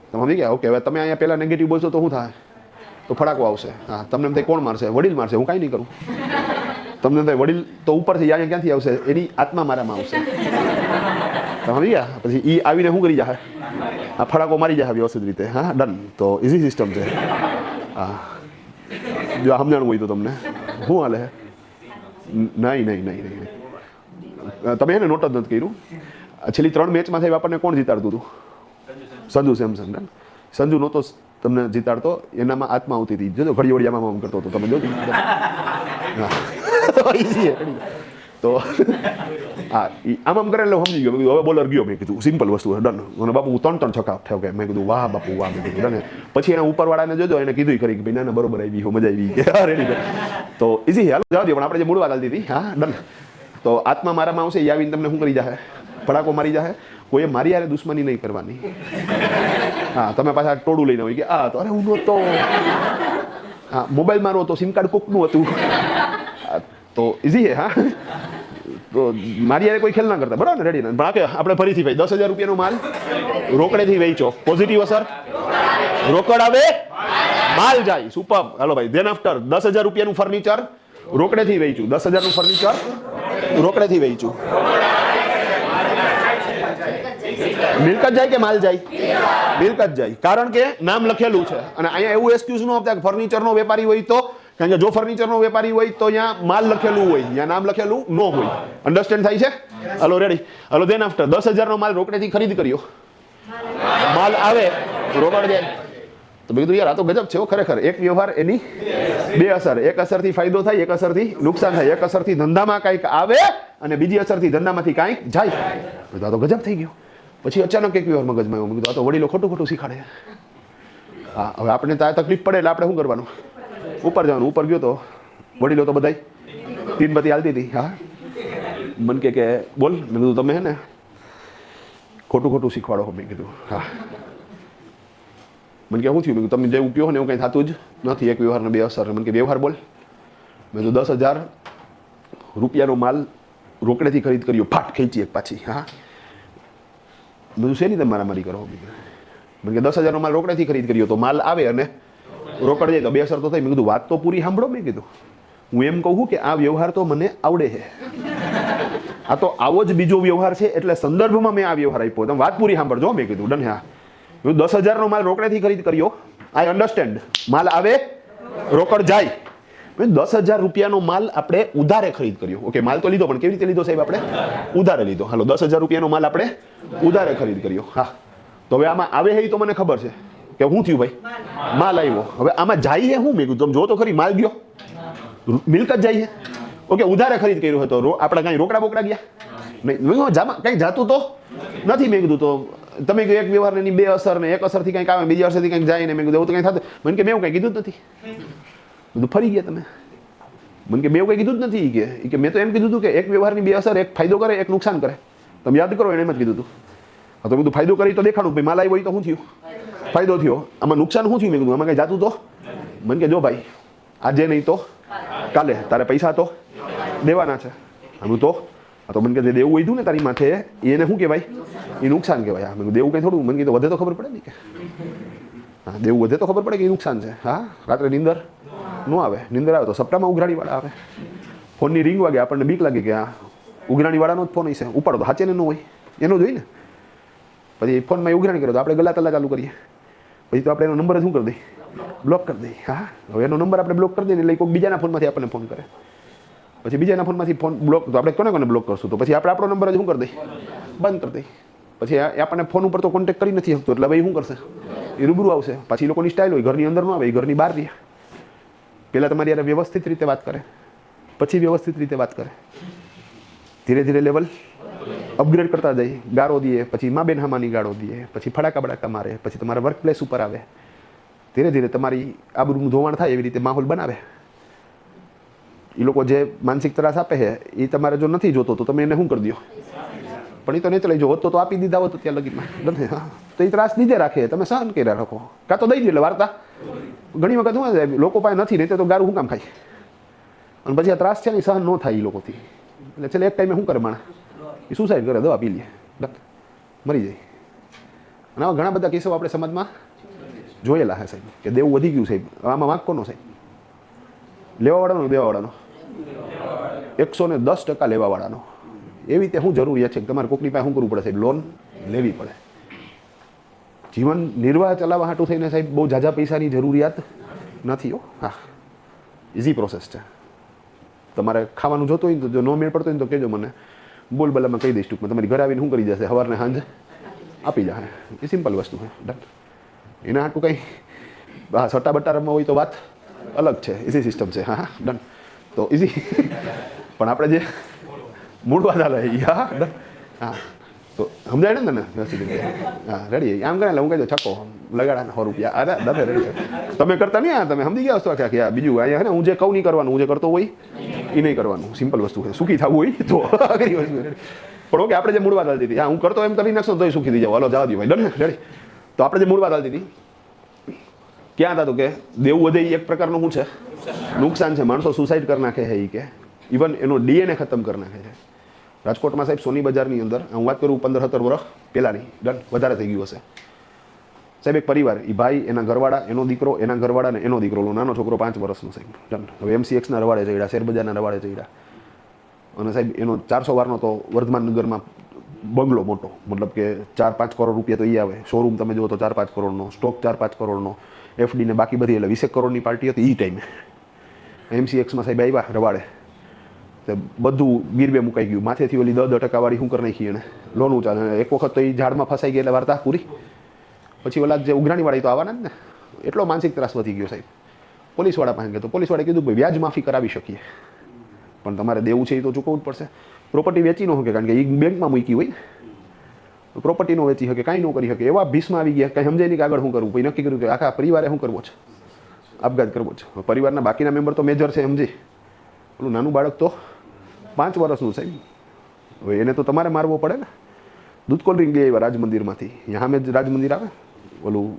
[SPEAKER 1] તમે સમજી ગયા? ઓકે, હવે તમે અહીંયા પહેલા નેગેટિવ બોલશો તો શું થાય? તો ફટાકો આવશે. હા, તમને એમ થાય કોણ મારશે? વડીલ મારશે. હું કાંઈ નહીં કરું. તમને એમ થાય વડીલ તો ઉપરથી અહીંયા ક્યાંથી આવશે? એની આત્મા મારામાં આવશે. તમે સમજી ગયા? પછી એ આવીને શું કરી જાય? આ ફટાકો મારી જાય વ્યવસ્થિત રીતે. હા ડન. તો ઇઝી સિસ્ટમ છે. હા, જો સમજાણું હોય તો તમને શું હાલે? નહીં. તમે એને નોટ જ નથી કર્યું. છેલ્લી 3 મેચમાં સાહેબ આપણને કોણ જીતાડતું હતું? સંજુ સેમસંગ. સંજુ નહોતો તમને જીતાડતો, એનામાં આત્મા આવતી હતી. જોજો ઘડી વડિયામાં આમ કરતો હતો, તમે જોજો. હા, ઈઝી છે. તો હા, આમ આમ કરે એટલે સમજી ગયો. મેં કીધું હવે બોલર ગયો. મેં કીધું સિમ્પલ વસ્તુ છે. ડન. અને બાપુ 3 છક્કા ઠેવ. મેં કીધું વાહ બાપુ વાહ. મેં કીધું ડન. પછી એના ઉપરવાળાને જોજો, એને કીધું ખરી કે ભાઈ ના બરોબર આવી, મજા આવી કે રેડી. તો ઇઝી. હાલો જવા દો. પણ આપણે જે મૂળ વાત ચાલતી હતી. હા ડન. તો આત્મા મારામાં આવશે, એ આવીને તમને શું કરી જાય? ફટાકો મારી જાય. કોઈએ મારી યારે દુશ્મની નહીં કરવાની. હા, તમે પાછા ટોળું લઈને હોય કે આ તો અરે હું નહોતો, હા મોબાઈલ મારો તો સિમ કાર્ડ કોકનું હતું, તો ઇઝી હે. હા, તો મારી યારે કોઈ ખેલ ના કરતા, બરાબર ને? રેડી ને? પણ આપણે ફરીથી ભાઈ 10,000 રૂપિયાનો માલ રોકડેથી વેચો, પોઝિટિવ અસર, રોકડ આવે માલ જાય, સુપર. હાલો ભાઈ, ધેન આફ્ટર 10,000 રૂપિયાનું ફર્નિચર રોકડેથી વેચું, 10,000 નું ફર્નિચર રોકડેથી વેચું, મિલકત જાય કે માલ જાય? મિલકત જાય, કારણ કે નામ લખેલું છે. અને અહીંયા એવું એક્સક્યુઝ ન આપતા કે ફર્નિચરનો વેપારી હોય તો, કારણ કે જો ફર્નિચરનો વેપારી હોય તો અહીંયા માલ લખેલું હોય, અહીંયા નામ લખેલું ન હોય. અન્ડરસ્ટેન્ડ થાય છે? હાલો રેડી. હાલો ધેન આફ્ટર 10,000 નો માલ રોકડેથી ખરીદ કર્યો, માલ આવે રોકડ જાય. તો મેં કીધું યાર આ તો ગજબ છે ખરેખર. એક વ્યવહાર એની બે અસર, એક અસરથી ફાયદો થાય, એક અસરથી નુકસાન થાય. એક અસરથી ધંધામાં કંઈક આવે અને બીજી અસરથી ધંધામાંથી કંઈક જાય. આ તો ગજબ થઈ ગયો. પછી અચાનક એક વ્યવહાર મગજમાં આવ્યો, મેં કીધું આ તો વડીલો ખોટું ખોટું શીખાડે. હા, હવે આપણે ત્યાં તકલીફ પડે એટલે આપણે શું કરવાનું? ઉપર જવાનું. ઉપર ગયો તો વડીલો તો બધાય તીનબત્તી હાલતી હતી. હા, મન કે બોલ. મેં કીધું તમે હે ને ખોટું ખોટું શીખવાડો. મેં કીધું હા. મને કે શું થયું? મેં કીધું તમે જે ઉપયોગ ને એવું કંઈ થતું જ નથી. એક વ્યવહારને બે અસર. મને કે વ્યવહાર બોલ. મેં કીધું 10,000 રૂપિયાનો માલ રોકડેથી ખરીદ કર્યો, ફાટ ખેંચી એક પાછી. હા, બધું શેની તમે મારામારી કરો? મને કે 10,000 નો માલ રોકડેથી ખરીદ કર્યો, તો માલ આવે અને રોકડ જાય તો બે અસર તો થઈ. મેં કીધું વાત તો પૂરી સાંભળો. મેં કીધું હું એમ કહું કે આ વ્યવહાર તો મને આવડે છે, આ તો આવો જ બીજો વ્યવહાર છે, એટલે સંદર્ભમાં મેં આ વ્યવહાર આપ્યો. તમે વાત પૂરી સાંભળજો. મેં કીધું ડન. હા, 10,000 નો માલ રોકડેથી ખરીદ કર્યો, આઈ અન્ડરસ્ટેન્ડ. માલ આવે રોકડ જાય. 10,000 રૂપિયાનો માલ આપણે ઉધારે ખરીદ કર્યો. ઓકે, માલ તો લીધો, પણ કેવી રીતે લીધો સાહેબ? આપણે ઉધારે લીધો. હાલો, 10,000 રૂપિયાનો માલ આપણે ઉધારે ખરીદ કર્યો. હા, તો હવે આમાં આવે છે એ તો મને ખબર છે કે શું થયું ભાઈ? માલ આવ્યો. હવે આમાં જાય છે શું? મેં કીધું તમે જો તો ખરી, માલ ગયો, મિલકત જાય છે. ઓકે, ઉધારે ખરીદ કર્યો હતો, આપણે કાંઈ રોકડા બોકડા ગયા નહીં, કંઈ જાતું તો નથી. મેં કીધું તો તમે કહ્યું એક વ્યવહારની બે અસર ને એક અસરથી કંઈક આવે, બીજી અસરથી કંઈક જાય ને. મેં કીધું એવું તો કંઈ થતું? મને કે મેં એવું કંઈ કીધું જ નથી. બધું ફરી ગયા તમે. મને કે મેં એવું કંઈ કીધું જ નથી. કે મેં તો એમ કીધું હતું કે એક વ્યવહારની બે અસર, એક ફાયદો કરે એક નુકસાન કરે. તમે યાદ કરો, એને એમ જ કીધું હતું. હા, તો બધું ફાયદો કરી તો દેખાડું ભાઈ, માલ આવ્યો હોય તો શું થયું? ફાયદો થયો. આમાં નુકસાન શું થયું? મેં કીધું આમાં કંઈ જાતું તો? મને કે જો ભાઈ, આજે નહીં તો કાલે તારે પૈસા તો દેવાના છે. આમ તો મને કે જે દેવું હોય ને તારી માથે, એને શું કહેવાય? એ નુકસાન કહેવાય. મેં દેવું કંઈ થોડું. મને કીધું વધે તો ખબર પડે ને કે હા, દેવું વધે તો ખબર પડે કે એ નુકસાન છે. હા, રાત્રે નીંદર ન આવે, નીંદર આવે તો સપનામાં ઉઘરાણીવાળા આવે, ફોનની રિંગ વાગે, આપણને બીક લાગે કે આ ઉઘરાણીવાળાનો જ ફોન હશે. ઉપાડો તો હાચે ન હોય, એનો જ હોય ને. પછી ફોનમાં ઉઘરાણી કરે તો આપણે ગલા તલ્લા ચાલુ કરીએ, પછી તો આપણે એનો નંબર જ શું કરી દઈએ? બ્લોક કરી દઈએ. હા, હવે એનો નંબર આપણે બ્લોક કરી દઈએ એટલે કોઈ બીજાના ફોનમાંથી આપણને ફોન કરે. પછી બીજાના ફોનમાંથી ફોન બ્લોક, તો આપણે કોને બ્લોક કરશું? તો પછી આપણે આપણો નંબર જ શું કરી દઈએ? બંધ કરી દઈએ. પછી આપણને ફોન ઉપર તો કોન્ટેક્ટ કરી નથી શકતો, એટલે ભાઈ શું કરશે? એ રૂબરૂ આવશે. પછી લોકોની સ્ટાઇલ હોય, ઘરની અંદર ન આવે, ઘરની બહાર રહે. પહેલાં તમારી યાર વ્યવસ્થિત રીતે વાત કરે, પછી વ્યવસ્થિત રીતે વાત કરે. ધીરે ધીરે લેવલ અપગ્રેડ કરતા જાય. ગાળો દઈએ, પછી મા બેન હામાની ગાળો દઈએ, પછી ફડાકા બડાકા મારે, પછી તમારા વર્ક પ્લેસ ઉપર આવે. ધીરે ધીરે તમારી આબરૂનું ધોવાણ થાય એવી રીતે માહોલ બનાવે. એ લોકો જે માનસિક ત્રાસ આપે છે એ તમારે જો નથી જોતો તો તમે એને શું કરી દો? પણ એ તો નહીં લઈ જો હોત તો આપી દીધા હોત ત્યાં લગીમાં નથી. હા, તો એ ત્રાસ લીધે રાખે, તમે સહન કર્યા રાખો, કાં તો દઈ દો. એટલે વાર્તા ઘણી વખત શું થાય, લોકો પાસે નથી, નહીં તો ગારું શું કામ ખાય? અને પછી આ ત્રાસ છે ને સહન ન થાય એ લોકોથી, એટલે છેલ્લે એક ટાઈમે શું કરે માણસ? એ સુસાઇડ કરે, દવા પી લે, મરી જાય. અને આવા ઘણા બધા કેસો આપણે સમાજમાં જોયેલા છે સાહેબ, કે દેવું વધી ગયું સાહેબ. આમાં વાંક કોનો સાહેબ? લેવાવાળાનો, દેવાવાળાનો? 110% લેવાવાળાનો. એવી રીતે શું જરૂરિયાત છે કે તમારે કોકની પાસે શું કરવું પડે સાહેબ? લોન લેવી પડે. જીવન નિર્વાહ ચલાવવા હાટું થઈને સાહેબ બહુ ઝાઝા પૈસાની જરૂરિયાત નથી. હો હા, ઇઝી પ્રોસેસ છે. તમારે ખાવાનું જોતું હોય ને તો, જો ન મેળ પડતો હોય ને તો કહેજો મને, બોલ બલામાં કહી દઈશ ટૂંકમાં. તમારી ઘરે આવીને શું કરી જશે? સવારને સાંજ આપી જાય. એ સિમ્પલ વસ્તુ છે. ડન. એના હાટું કંઈ હા સટ્ટા બટ્ટા રમવા હોય તો વાત અલગ છે. ઇઝી સિસ્ટમ છે. હા હા, ડન. તો ઇઝી. પણ આપણે જે મૂળ વાત હાલે હા ડન. હા, તો સમજાય ને તને? હા, રેડી. આમ કરે હું કહી દઉં છક્કો લગાડા 100 રૂપિયા. અરે દાદા રેડી. તમે કરતા નહીં, તમે સમજી ગયા વસ્તુ કે બીજું અહીંયા ને હું જે કહું નહીં કરવાનું, હું જે કરતો હોય એ નહીં કરવાનું. સિમ્પલ વસ્તુ છે. સુખી થવું હોય તો અઘરી વસ્તુ. પણ ઓકે આપણે જે મૂળ વાત હાલતી હતી, હા હું કરતો એમ કરી નાખશો તો સુખી થઈ જાવ. હાલો જવા દો ભાઈ, ડન ને રેડી. તો આપણે જે મૂળ વાત હાલતી હતી ક્યાં હતા? તો કે દેવું વધે એ એક પ્રકારનું શું છે? નુકસાન છે. માણસો સુસાઇડ કરી નાખે છે એ કે ઇવન એનો ડીએનએ ખતમ કરી નાખે છે. રાજકોટમાં સાહેબ સોની બજારની અંદર હું વાત કરું 15-17 વર્ષ પહેલાંની, ડન વધારે થઈ ગયું હશે સાહેબ, એક પરિવાર, એ ભાઈ, એના ઘરવાળા, એનો દીકરો, એના ઘરવાળા ને એનો દીકરો, નાનો છોકરો 5 વર્ષનો સાહેબ, ડન. હવે MCXના રવાડે ચડ્યા, શેરબજારના રવાડે ચડ્યા અને સાહેબ એનો 400 વારનો તો વર્ધમાન નગરમાં બંગલો મોટો, મતલબ કે 4-5 કરોડ રૂપિયા તો એ આવે. શોરૂમ તમે જુઓ તો 4-5 કરોડનો, સ્ટોક 4-5 કરોડનો, FD ને બાકી બધી, એટલે 20 કરોડની પાર્ટી હતી એ ટાઈમે. MCXમાં સાહેબ આવ્યા રવાડે, બધું ગીરવે મુકાઈ ગયું. માથેથી ઓલી 10% વાળી શું કરી નાખી એને લોન ચાલે. એક વખત તો એ ઝાડમાં ફસાઈ ગઈ એટલે વાર્તા પૂરી. પછી ઓલા જે ઉઘરાણી વાળી તો આવવાના જ ને, એટલો માનસિક ત્રાસ વધી ગયો સાહેબ. પોલીસવાળા પાસે ગયો તો પોલીસવાળાએ કીધું ભાઈ વ્યાજ માફી કરાવી શકીએ, પણ તમારે દેવું છે એ તો ચૂકવવું જ પડશે. પ્રોપર્ટી વેચી ન શકે, કારણ કે એ બેંકમાં મૂકી હોય, પ્રોપર્ટી નો વેચી શકે, કાંઈ ન કરી શકે. એવા ભીસમાં આવી ગયા, કંઈ સમજાય નહીં કે આગળ શું કરવું. પછી નક્કી કર્યું કે આખા પરિવારે શું કરવો છે? આપઘાત કરવો છે. પરિવારના બાકીના મેમ્બર તો મેજર છે, સમજી. ઓલું નાનું બાળક તો 5 વર્ષનું સાહેબ, હવે એને તો તમારે મારવો પડે ને. દૂધ કોલ્ડ ડ્રિંક લઈ આવ્યા રાજ મંદિરમાંથી, ત્યાં જ રાજ મંદિર આવે, ઓલું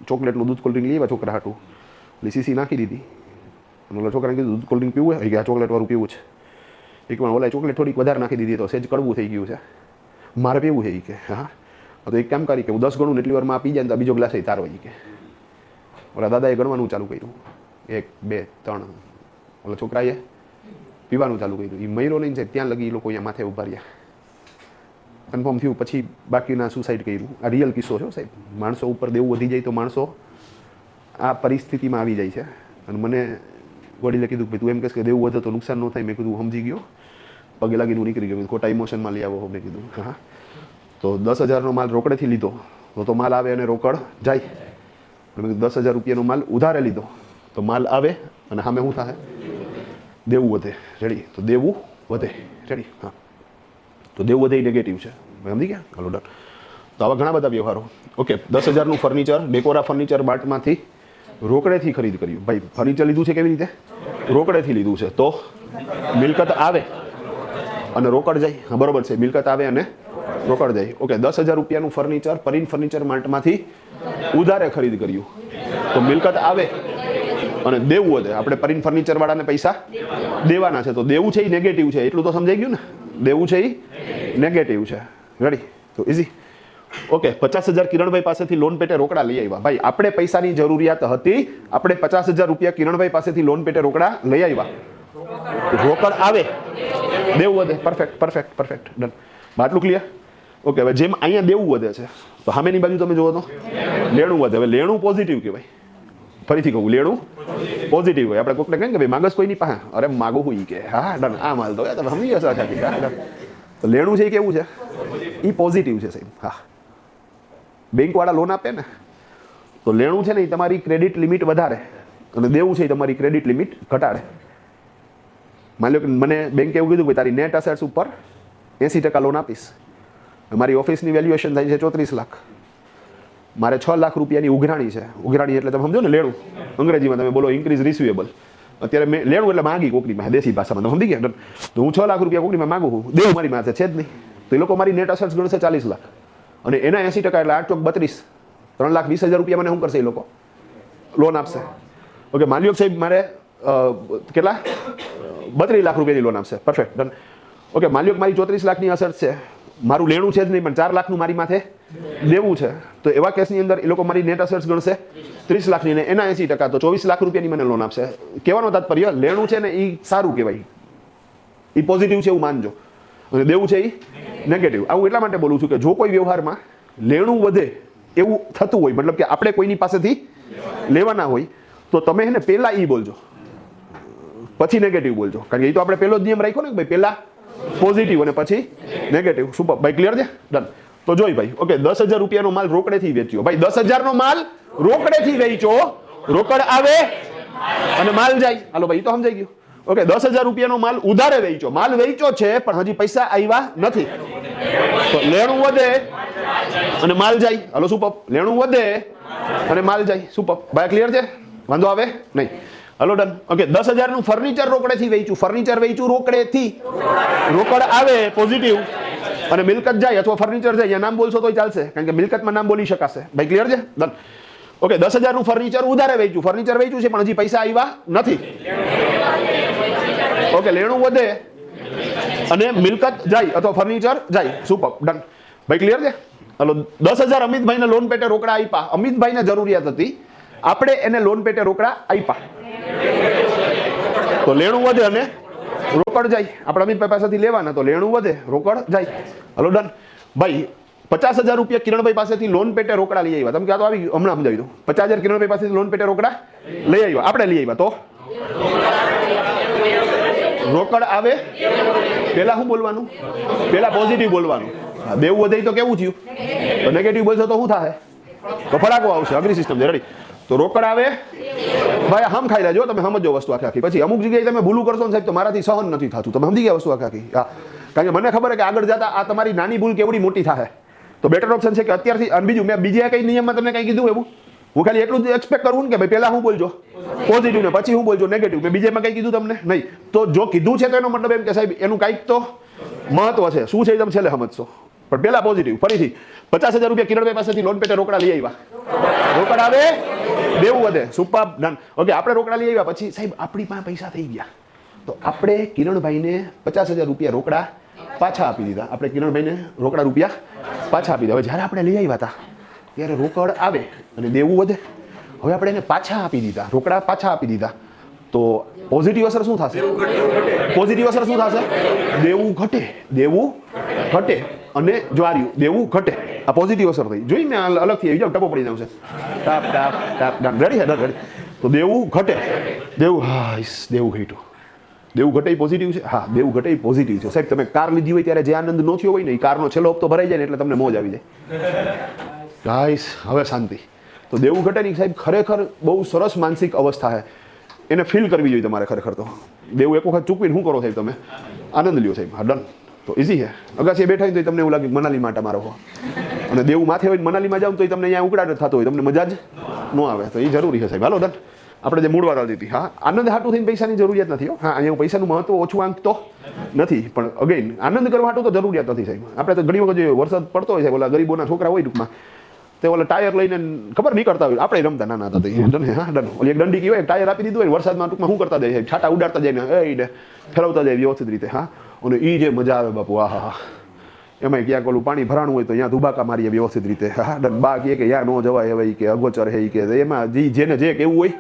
[SPEAKER 1] ચોકલેટનું દૂધ કોલ્ડ ડ્રિંક લઈ આવ્યા છોકરા હાટું, એટલે સીસી નાખી દીધી. અને ઓલા છોકરાને કીધું દૂધ કોલ્ડ ડ્રિંક પીવું હોય કે આ ચોકલેટવાળું પીવું છે. એક વાર ઓલા ચોકલેટ થોડીક વધારે નાખી દીધી તો સેજ કડવું થઈ ગયું છે, મારે પીવું છે એ કે. હા તો એક કામ કરી કે હું 10 ગણું એટલી વારમાં પી જાય ને તો બીજો ગ્લાસ તારો એ કે. ઓલા દાદાએ ગણવાનું ચાલુ કર્યું, 1 2 3. ઓલા છોકરાએ પીવાનું ચાલુ કર્યું. એ મહિરો નહીં સાહેબ, ત્યાં લગી એ લોકો અહીંયા માથે ઉભા રહ્યા. કન્ફર્મ થયું, પછી બાકીના સુસાઇડ કર્યું. આ રિયલ કિસ્સો છે સાહેબ. માણસો ઉપર દેવું વધી જાય તો માણસો આ પરિસ્થિતિમાં આવી જાય છે. અને મને વડીલે કીધું કે તું એમ કહેશ કે દેવું વધે તો નુકસાન ન થાય. મેં કીધું સમજી ગયો, પગે લાગીને નીકળી ગયો, ખોટા ઇમોશનમાં લઈ આવો. મેં કીધું હા. તો 10,000નો માલ રોકડેથી લીધો તો માલ આવે અને રોકડ જાય. મેં કીધું 10,000 રૂપિયાનો માલ ઉધારે લીધો તો માલ આવે અને સામે શું થાય? દેવું વધે. રેડી? તો દેવું વધે. રેડી? હા. તો દેવું વધે એ નેગેટિવ છે, સમજી ગયા? હાલો ડન. તો આવા ઘણા બધા વ્યવહારો. ઓકે, 10,000નું ફર્નિચર ડેકોરા ફર્નિચર બાર્ટમાંથી રોકડેથી ખરીદ કર્યું. ભાઈ ફર્નિચર લીધું છે કેવી રીતે? રોકડેથી લીધું છે. તો મિલકત આવે અને રોકડ જાય. હા બરોબર છે, મિલકત આવે અને રોકડ જાય. ઓકે, 10,000 રૂપિયાનું ફર્નિચર પરિન ફર્નિચર માર્ટમાંથી ઉધારે ખરીદ કર્યું તો મિલકત આવે અને દેવું વધે. આપણે પરિન ફર્નિચર વાળાને પૈસા દેવાના છે, તો દેવું છે એ નેગેટિવ છે, એટલું તો સમજાઈ ગયું ને? દેવું છે એ નેગેટિવ છે. રેડી? તો ઇઝી. ઓકે, 50,000 કિરણભાઈ પાસેથી લોન પેટે રોકડા લઈ આવ્યા. ભાઈ આપણે પૈસાની જરૂરિયાત હતી, આપણે 50,000 રૂપિયા કિરણભાઈ પાસેથી લોન પેટે રોકડા લઈ આવ્યા. રોકડ આવે, દેવું વધે. Perfect perfect perfect, done. આટલું ક્લિયર? ઓકે, હવે જેમ અહીંયા દેવું વધે છે તો સામેની બાજુ તમે જુઓ તો લેણું વધે. હવે લેણું પોઝિટિવ કહેવાય. ફરીથી કહું, લેણું પોઝિટિવ હોય. આપણે કોકને કહીએ કે ભાઈ માગસ કોઈની પાસે, અરે માગું હું કે હા ડન, આ માલ તો તમે સમજી જશો. હા ડન. તો લેણું છે એ કેવું છે? એ પોઝિટિવ છે સાહેબ. હા, બેંકવાળા લોન આપે ને તો લેણું છે ને એ તમારી ક્રેડિટ લિમિટ વધારે અને દેવું છે એ તમારી ક્રેડિટ લિમિટ ઘટાડે. માની લો કે મને બેંકે એવું કીધું કે તારી નેટ અસેટ્સ ઉપર 80% લોન આપીશ. મારી ઓફિસની વેલ્યુએશન થાય છે 34 લાખ, મારે 6 લાખ રૂપિયાની ઉઘરાણી છે. ઉઘરાણી એટલે તમે સમજો ને લેણું, અંગ્રેજીમાં તમે બોલો ઇન્ક્રીઝ રિસીવેબલ. અત્યારે મેં લેણું એટલે માગી કોકની પાસે, દેશી ભાષામાં તમે સમજી ગયા? તો હું 6 લાખ રૂપિયા કોકની માગું છું, દેવું મારી પાસે છે જ નહીં, તો એ લોકો મારી નેટ અસેટ્સ ગણશે 40 લાખ અને એના 80% એટલે 8 ચોક 32, 3,20,000 રૂપિયા મને શું કરશે? એ લોકો લોન આપશે. ઓકે, માની લો સાહેબ મારે કેટલા 32 લાખ રૂપિયાની લોન આપશે. Perfect, done. ઓકે, માની લો મારી 34 લાખની અસેટ છે, મારું લેણું છે જ નહીં પણ 4 લાખનું મારી માથે દેવું છે, તો એવા કેસની અંદર એ લોકો મારી નેટ અસેટ્સ ગણશે 30 લાખની ને એના 80%, તો 24 લાખ રૂપિયાની મને લોન આપશે. કહેવાનો તાત્પર્ય લેણું છે ને એ સારું કહેવાય, એ પોઝિટિવ છે એવું માનજો, અને દેવું છે એ નેગેટિવ. આવું એટલા માટે બોલું છું કે જો કોઈ વ્યવહારમાં લેણું વધે એવું થતું હોય, મતલબ કે આપણે કોઈની પાસેથી લેવાના હોય, તો તમે એને પહેલાં એ બોલજો પછી નેગેટિવ બોલજો, કારણ કે એ તો આપણે પહેલો જ નિયમ રાખ્યો ને કે ભાઈ પહેલાં પોઝિટિવ અને પછી નેગેટિવ. સુપર ભાઈ, ક્લિયર છે? ડન. તો જોઈ ભાઈ, ઓકે, 10,000 રૂપિયાનો માલ રોકડેથી વેચ્યો. ભાઈ 10,000નો માલ રોકડેથી વેચો, રોકડ આવે અને માલ જાય. હાલો ભાઈ, એ તો સમજાઈ ગયું. ઓકે, 10,000 રૂપિયાનો માલ ઉધારે વેચો, માલ વેચો છે પણ હજી પૈસા આવ્યા નથી, તો લેણું વધે અને માલ જાય. હાલો સુપર, લેણું વધે અને માલ જાય. સુપર ભાઈ, ક્લિયર છે? વાંધો આવે નહીં? Hello done. ઓકે, 10,000નું ફર્નિચર રોકડેથી વેચ્યું, ફર્નિચર વેચ્યું રોકડેથી, રોકડ આવે પોઝિટિવ અને મિલકત જાય અથવા ફર્નિચર જાય, અહીંયા નામ બોલશો તોય ચાલશે, કારણ કે મિલકતમાં નામ બોલી શકાશે. ભાઈ ક્લિયર છે? ડન. ઓકે, 10,000 નું ફર્નિચર ઉધારે વેચ્યું, ફર્નિચર વેચ્યું છે પણ હજી પૈસા આવ્યા નથી. ઓકે, લેણું વધે અને મિલકત જાય અથવા ફર્નિચર જાય. Super, done. ભાઈ ક્લિયર છે? હલો, 10,000 અમિતભાઈને લોન પેટે રોકડા આપ્યા. અમિતભાઈને જરૂરિયાત હતી, આપણે એને લોન પેટે રોકડા આપ્યા, તો લેણું વધે અને રોકડ જાય. આપણે અમિતભાઈ પાસેથી લેવાના, તો લેણું વધે, રોકડ જાય. Hello, done. ભાઈ 50,000 રૂપિયા કિરણભાઈ પાસેથી લોન પેટે રોકડા લઈ આવ્યા. તમે ક્યાં તો આવી હમણાં સમજાવી દઉં. 50,000 કિરણભાઈ પાસેથી લોન પેટે રોકડા લઈ આવ્યા, આપણે લઈ આવ્યા, તો રોકડ આવે. પેલા શું બોલવાનું? પેલા પોઝિટિવ બોલવાનું. દેવું વધે તો કેવું થયું? તો નેગેટિવ બોલશો તો શું થાય? તો ફડાકો આવશે. અગ્રી સિસ્ટમ છે. રેડી? તો રોકડ આવે. ભાઈ હમ ખાઈ લેજો, તમે સમજો વસ્તુ આખી. પછી અમુક જગ્યાએ તમે ભૂલું કરશો ને સાહેબ, તો મારાથી સહન નથી થતું. તમે સમજી ગયા વસ્તુ આખી? હા, કારણ કે મને ખબર છે કે આગળ જતા આ તમારી નાની ભૂલ કેવડી મોટી થાય. તો બેટર ઓપ્શન છે કે અત્યારથી. અને બીજું, મેં બીજા કઈ નિયમમાં તમને કઈ કીધું એવું? હું ખાલી એટલું જ એક્સપેક્ટ કરું કે ભાઈ પહેલા હું બોલજો પોઝિટિવ ને પછી હું બોલજો નેગેટિવ. મેં બીજામાં કઈ કીધું તમને? નહીં. તો જો કીધું છે તો એનો મતલબ એમ કે સાહેબ એનું કંઈક તો મહત્વ છે. શું છે એ તમે છેલ્લે સમજશો. પણ પહેલા પોઝિટિવ. ફરીથી 50,000 રૂપિયા કિરણભાઈ પાસેથી લોન પેટે રોકડા લઈ આવ્યા, રોકડ આવે, દેવું વધે. Super, done. ઓકે, આપણે રોકડા લઈ આવ્યા, પછી સાહેબ આપણી પાસે પૈસા થઈ ગયા, તો આપણે કિરણભાઈને 50,000 રૂપિયા રોકડા પાછા આપી દીધા. આપણે કિરણભાઈને રોકડા રૂપિયા પાછા આપી દીધા. હવે જ્યારે આપણે લઈ આવ્યા હતા ત્યારે રોકડ આવે અને દેવું વધે. હવે આપણે એને પાછા આપી દીધા, રોકડા પાછા આપી દીધા, તો પોઝિટિવ અસર શું થશે? પોઝિટિવ અસર શું થશે? દેવું ઘટે, દેવું ઘટે અને જ્વાર્યું દેવું ઘટે. આ પોઝિટિવ અસર થઈ. જોઈ મેં અલગથી આવી જાવ, ટપો પડી જશે. ટાપ ટાપ ટાપ ડન. રેડી છે? ડન. રેડી. તો દેવું ઘટે, દેવું, હા દેવું ઘટ્યું. દેવું ઘટે પોઝિટિવ છે. હા, દેવું ઘટે પોઝિટિવ છે. સાહેબ તમે કાર લીધી હોય ત્યારે જે આનંદ નો થયો હોય ને, એ કારનો છેલ્લો હપ્તો ભરાઈ જાય ને એટલે તમને મોજ આવી જાય. ગાઈસ હવે શાંતિ. તો દેવું ઘટે નહીં સાહેબ, ખરેખર બહુ સરસ માનસિક અવસ્થા છે. એને ફીલ કરવી જોઈએ તમારે ખરેખર. તો દેવું એક વખત ચૂકવીને શું કરો સાહેબ? તમે આનંદ લ્યો સાહેબ. હા, ડન. તો ઇઝી છે. અગાસી બેઠા હોય તો તમને એવું લાગે મનાલી માટે મારો હો, અને દેવું માથે હોય મનાલીમાં જાવ તો તમને અહીંયા ઉકળાટ થતો હોય, તમને મજા જ ન આવે. તો એ જરૂરી છે સાહેબ. હાલો, ડન. આપણે જે મૂળ વાત આવતી હતી, હા, આનંદ હાટું થઈને પૈસાની જરૂરિયાત નથી. હા, અહીંયા પૈસાનું મહત્વ ઓછું આંક તો નથી, પણ અગેન આનંદ કરવા હાટું તો જરૂરિયાત નથી સાહેબ. આપણે તો ઘણી વખત જે વરસાદ પડતો હોય સાહેબ, ઓલા ગરીબોના છોકરા હોય ટૂંકમાં, તે ઓલા ટાયર લઈને ખબર નહીં કરતા હોય. આપણે રમતા નાના હતા. હા, ડન. ઓલી એક દંડી કહેવાય, ટાયર આપી દીધું હોય વરસાદમાં, ટૂંકમાં શું કરતા જાય? છાટા ઉડાડતા જાય ને એને ફેરવતા જાય વ્યવસ્થિત રીતે. હા, અને એ જે મજા આવે બાપુ, હા હા. એમાં ક્યાંક ઓલું પાણી ભરાણું હોય તો ત્યાં ધુબાકા મારીએ વ્યવસ્થિત રીતે. હા, ડન. બા કહે કે યા ન જવાય હવે, કે અગોચર હે, કે એમાં જેને જે કેવું હોય